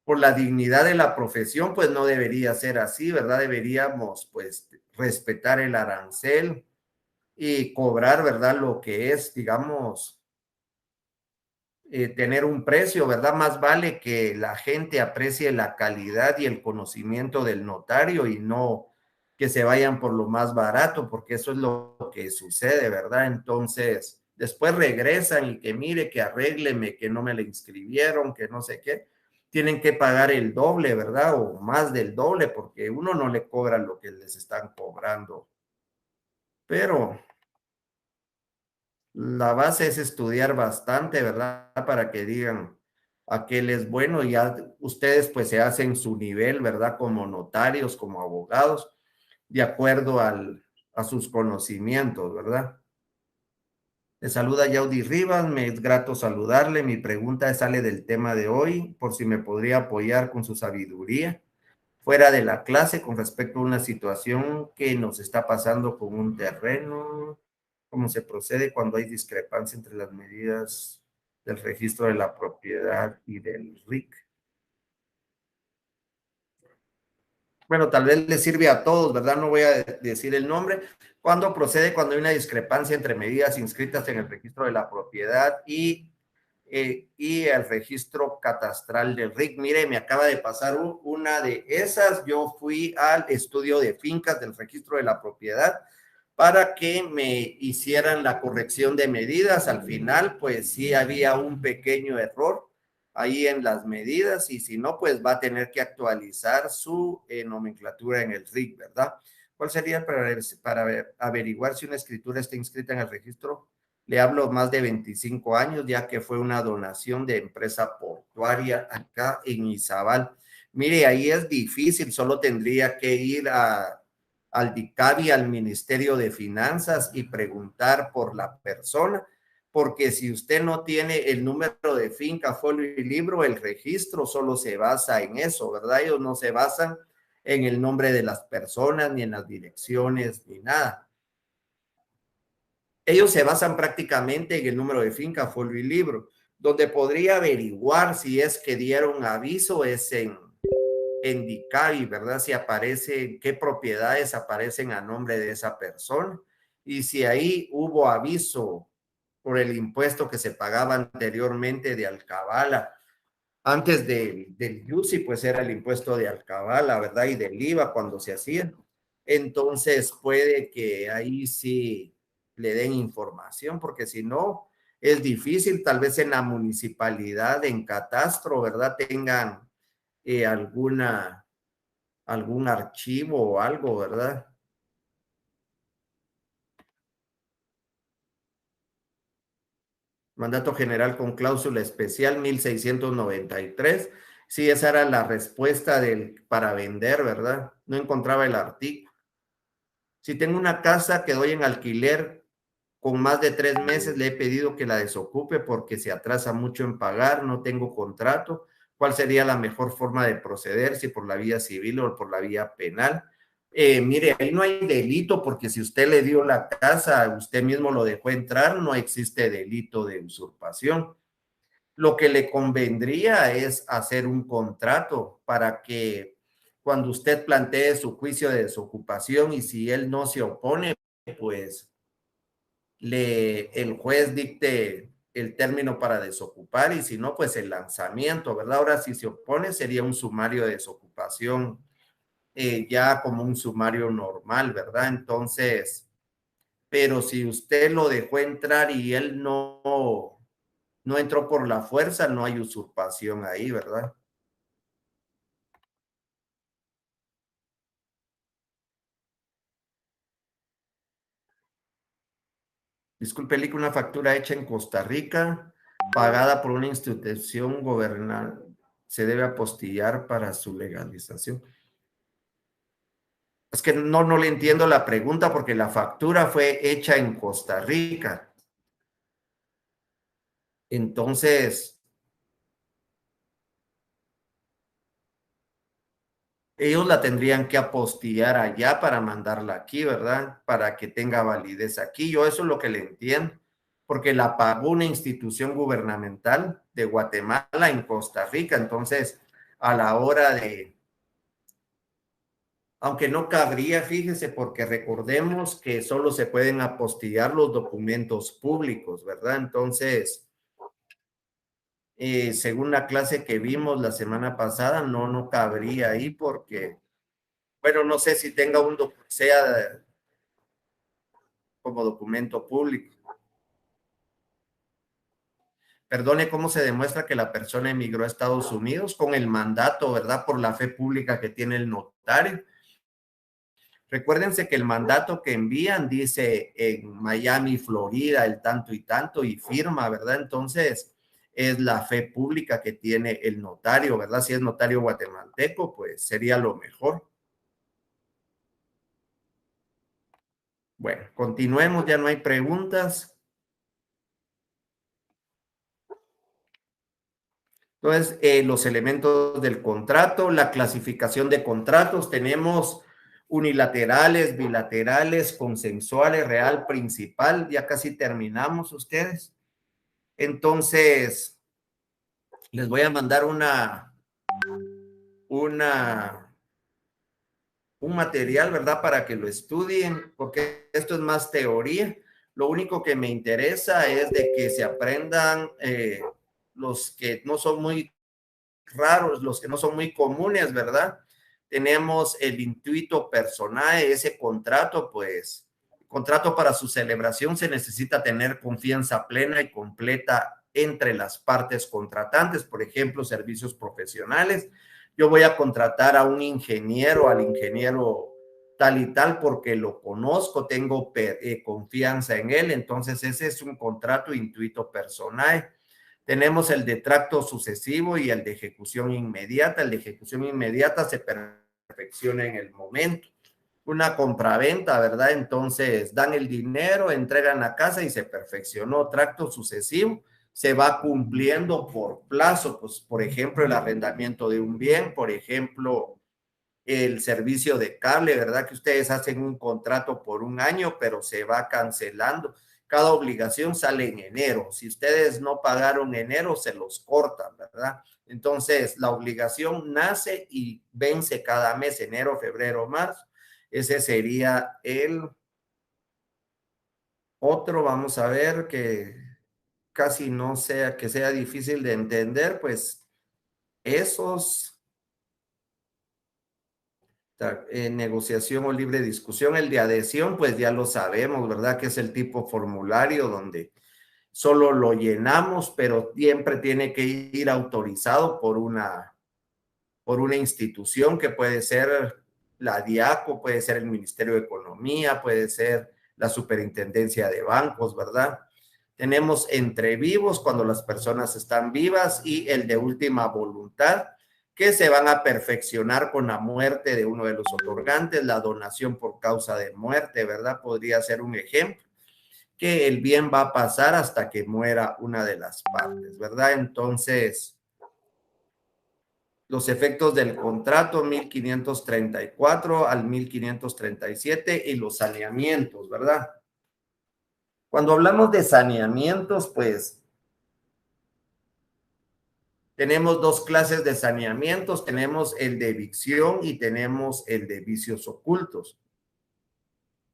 por la dignidad de la profesión, pues no debería ser así, ¿verdad? Deberíamos, pues, respetar el arancel y cobrar, ¿verdad? Lo que es, digamos, tener un precio, ¿verdad? Más vale que la gente aprecie la calidad y el conocimiento del notario y no que se vayan por lo más barato, porque eso es lo que sucede, ¿verdad? Entonces, después regresan y que mire, que arrégleme, que no me le inscribieron, que no sé qué. Tienen que pagar el doble, ¿verdad? O más del doble, porque uno no le cobra lo que les están cobrando. Pero la base es estudiar bastante, ¿verdad? Para que digan aquel es bueno y ya ustedes pues se hacen su nivel, ¿verdad? Como notarios, como abogados, de acuerdo a sus conocimientos, ¿verdad? Le saluda Yaudi Rivas, me es grato saludarle. Mi pregunta sale del tema de hoy, por si me podría apoyar con su sabiduría fuera de la clase con respecto a una situación que nos está pasando con un terreno, cómo se procede cuando hay discrepancia entre las medidas del registro de la propiedad y del RIC. Bueno, tal vez le sirve a todos, ¿verdad? No voy a decir el nombre. ¿Cuándo procede cuando hay una discrepancia entre medidas inscritas en el registro de la propiedad y el registro catastral del RIC? Mire, me acaba de pasar una de esas. Yo fui al estudio de fincas del registro de la propiedad para que me hicieran la corrección de medidas. Al final, pues sí había un pequeño error ahí en las medidas y si no, pues va a tener que actualizar su nomenclatura en el RIC, ¿verdad? ¿Cuál sería para averiguar si una escritura está inscrita en el registro? Le hablo más de 25 años, ya que fue una donación de empresa portuaria acá en Izabal. Mire, ahí es difícil, solo tendría que ir al DICABI, al Ministerio de Finanzas y preguntar por la persona, porque si usted no tiene el número de finca, folio y libro, el registro solo se basa en eso, ¿verdad? Ellos no se basan en el nombre de las personas, ni en las direcciones, ni nada. Ellos se basan prácticamente en el número de finca, folio y libro. Donde podría averiguar si es que dieron aviso es en DICABI, ¿verdad? Si aparece, qué propiedades aparecen a nombre de esa persona y si ahí hubo aviso por el impuesto que se pagaba anteriormente de alcabala. Antes del YUSI, pues era el impuesto de alcabala, ¿verdad? Y del IVA cuando se hacía. Entonces puede que ahí sí le den información, porque si no, es difícil, tal vez en la municipalidad, en catastro, ¿verdad? Tengan algún archivo o algo, ¿verdad? Mandato general con cláusula especial 1693. Sí, esa era la respuesta para vender, ¿verdad? No encontraba el artículo. Si tengo una casa que doy en alquiler con más de 3 meses, le he pedido que la desocupe porque se atrasa mucho en pagar, no tengo contrato. ¿Cuál sería la mejor forma de proceder, si por la vía civil o por la vía penal? Mire, ahí no hay delito porque si usted le dio la casa, usted mismo lo dejó entrar, no existe delito de usurpación. Lo que le convendría es hacer un contrato para que cuando usted plantee su juicio de desocupación y si él no se opone, pues el juez dicte el término para desocupar y si no, pues el lanzamiento, ¿verdad? Ahora, si se opone, sería un sumario de desocupación, ya como un sumario normal, ¿verdad? Entonces, pero si usted lo dejó entrar y él no entró por la fuerza, no hay usurpación ahí, ¿verdad? Disculpe, que una factura hecha en Costa Rica, pagada por una institución gubernamental, se debe apostillar para su legalización. Es que no le entiendo la pregunta porque la factura fue hecha en Costa Rica. Entonces, ellos la tendrían que apostillar allá para mandarla aquí, ¿verdad? Para que tenga validez aquí. Yo eso es lo que le entiendo, porque la pagó una institución gubernamental de Guatemala en Costa Rica. Entonces, a la hora de, aunque no cabría, fíjese, porque recordemos que solo se pueden apostillar los documentos públicos, ¿verdad? Entonces, según la clase que vimos la semana pasada, no cabría ahí porque, bueno, no sé si tenga sea como documento público. Perdone, ¿cómo se demuestra que la persona emigró a Estados Unidos? Con el mandato, ¿verdad? Por la fe pública que tiene el notario. Recuérdense que el mandato que envían dice en Miami, Florida, el tanto y tanto, y firma, ¿verdad? Entonces, es la fe pública que tiene el notario, ¿verdad? Si es notario guatemalteco, pues sería lo mejor. Bueno, continuemos, ya no hay preguntas. Entonces, los elementos del contrato, la clasificación de contratos, tenemos unilaterales, bilaterales, consensuales, real, principal, ya casi terminamos ustedes. Entonces, les voy a mandar un material, ¿verdad? Para que lo estudien, porque esto es más teoría. Lo único que me interesa es de que se aprendan los que no son muy raros, los que no son muy comunes, ¿verdad? Tenemos el intuito personae, ese contrato, pues, contrato para su celebración se necesita tener confianza plena y completa entre las partes contratantes, por ejemplo, servicios profesionales. Yo voy a contratar a un ingeniero, al ingeniero tal y tal, porque lo conozco, tengo confianza en él, entonces ese es un contrato intuito personae. Tenemos el de tracto sucesivo y el de ejecución inmediata. El de ejecución inmediata se perfecciona en el momento. Una compraventa, ¿verdad? Entonces dan el dinero, entregan la casa y se perfeccionó. Tracto sucesivo se va cumpliendo por plazo, pues por ejemplo el arrendamiento de un bien, por ejemplo el servicio de cable, ¿verdad? Que ustedes hacen un contrato por un año, pero se va cancelando. Cada obligación sale en enero. Si ustedes no pagaron enero, se los cortan, ¿verdad? Entonces, la obligación nace y vence cada mes, enero, febrero, marzo. Ese sería el otro, vamos a ver, que casi no sea, que sea difícil de entender, pues esos negociación o libre discusión. El de adhesión, pues ya lo sabemos, ¿verdad? Que es el tipo formulario donde solo lo llenamos, pero siempre tiene que ir autorizado por una institución que puede ser la DIACO, puede ser el Ministerio de Economía, puede ser la Superintendencia de Bancos, ¿verdad? Tenemos entre vivos cuando las personas están vivas y el de última voluntad que se van a perfeccionar con la muerte de uno de los otorgantes, la donación por causa de muerte, ¿verdad? Podría ser un ejemplo, que el bien va a pasar hasta que muera una de las partes, ¿verdad? Entonces, los efectos del contrato 1534 al 1537 y los saneamientos, ¿verdad? Cuando hablamos de saneamientos, pues tenemos dos clases de saneamientos, tenemos el de evicción y tenemos el de vicios ocultos.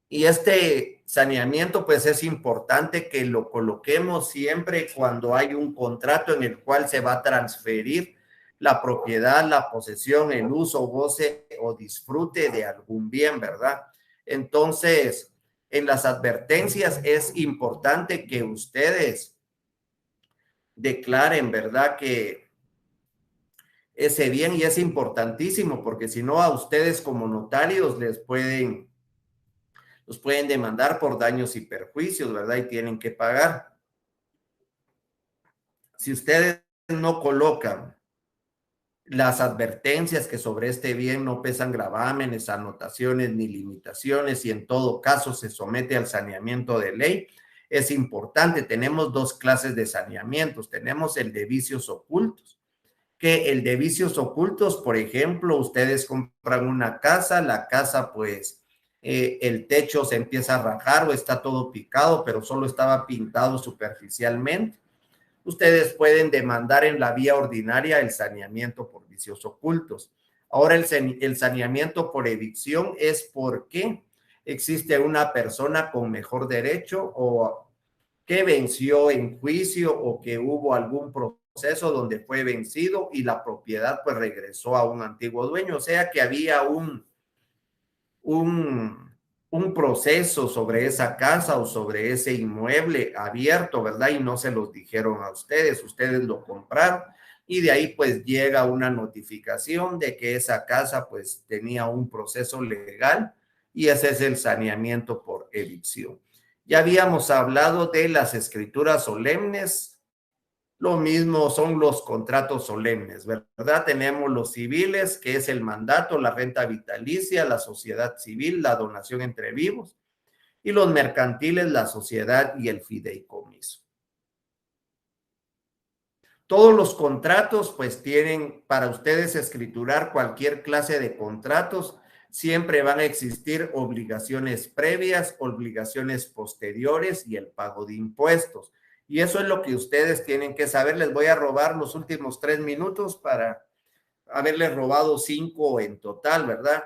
Y este saneamiento, pues es importante que lo coloquemos siempre cuando hay un contrato en el cual se va a transferir la propiedad, la posesión, el uso, goce o disfrute de algún bien, ¿verdad? Entonces, en las advertencias es importante que ustedes declaren, ¿verdad? Que ese bien y es importantísimo porque si no a ustedes como notarios los pueden demandar por daños y perjuicios, ¿verdad? Y tienen que pagar. Si ustedes no colocan las advertencias que sobre este bien no pesan gravámenes, anotaciones ni limitaciones y en todo caso se somete al saneamiento de ley, es importante. Tenemos dos clases de saneamientos. Tenemos el de vicios ocultos, que el de vicios ocultos, por ejemplo, ustedes compran una casa, la casa pues el techo se empieza a rajar o está todo picado, pero solo estaba pintado superficialmente. Ustedes pueden demandar en la vía ordinaria el saneamiento por vicios ocultos. Ahora el saneamiento por evicción es porque existe una persona con mejor derecho o que venció en juicio o que hubo algún proceso donde fue vencido y la propiedad pues regresó a un antiguo dueño, o sea que había un proceso sobre esa casa o sobre ese inmueble abierto, ¿verdad? Y no se los dijeron a ustedes, ustedes lo compraron y de ahí pues llega una notificación de que esa casa pues tenía un proceso legal y ese es el saneamiento por evicción. Ya habíamos hablado de las escrituras solemnes. Lo mismo son los contratos solemnes, ¿verdad? Tenemos los civiles, que es el mandato, la renta vitalicia, la sociedad civil, la donación entre vivos, y los mercantiles, la sociedad y el fideicomiso. Todos los contratos, pues tienen para ustedes escriturar cualquier clase de contratos, siempre van a existir obligaciones previas, obligaciones posteriores y el pago de impuestos. Y eso es lo que ustedes tienen que saber. Les voy a robar los últimos 3 minutos para haberles robado 5 en total, ¿verdad?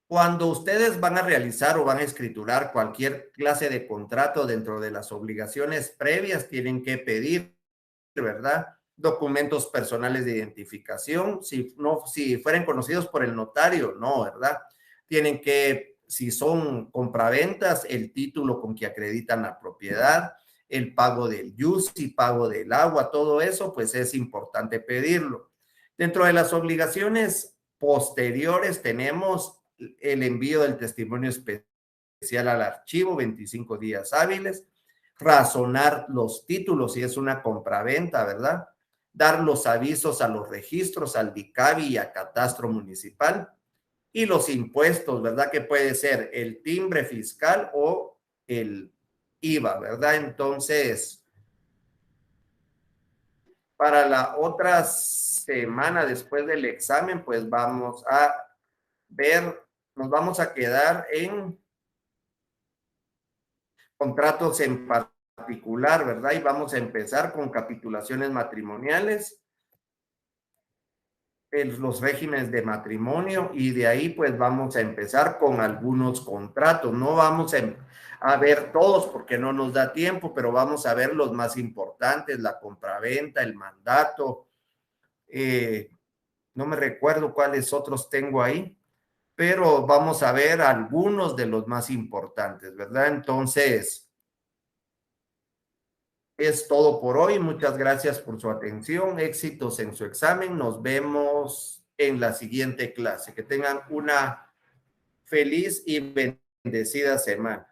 Cuando ustedes van a realizar o van a escriturar cualquier clase de contrato dentro de las obligaciones previas, tienen que pedir, ¿verdad? Documentos personales de identificación, si fueran conocidos por el notario, no, ¿verdad? Tienen que, si son compraventas, el título con que acreditan la propiedad, el pago del IUSI, pago del agua, todo eso, pues es importante pedirlo. Dentro de las obligaciones posteriores tenemos el envío del testimonio especial al archivo, 25 días hábiles, razonar los títulos si es una compraventa, ¿verdad? Dar los avisos a los registros, al DICABI y a Catastro Municipal. Y los impuestos, ¿verdad? Que puede ser el timbre fiscal o el IVA, ¿verdad? Entonces, para la otra semana después del examen, pues vamos a ver, nos vamos a quedar en contratos en particular, ¿verdad? Y vamos a empezar con capitulaciones matrimoniales, los regímenes de matrimonio y de ahí pues vamos a empezar con algunos contratos. No vamos a ver todos porque no nos da tiempo, pero vamos a ver los más importantes, la compraventa, el mandato, no me recuerdo cuáles otros tengo ahí, pero vamos a ver algunos de los más importantes, ¿verdad? Entonces, es todo por hoy. Muchas gracias por su atención. Éxitos en su examen. Nos vemos en la siguiente clase. Que tengan una feliz y bendecida semana.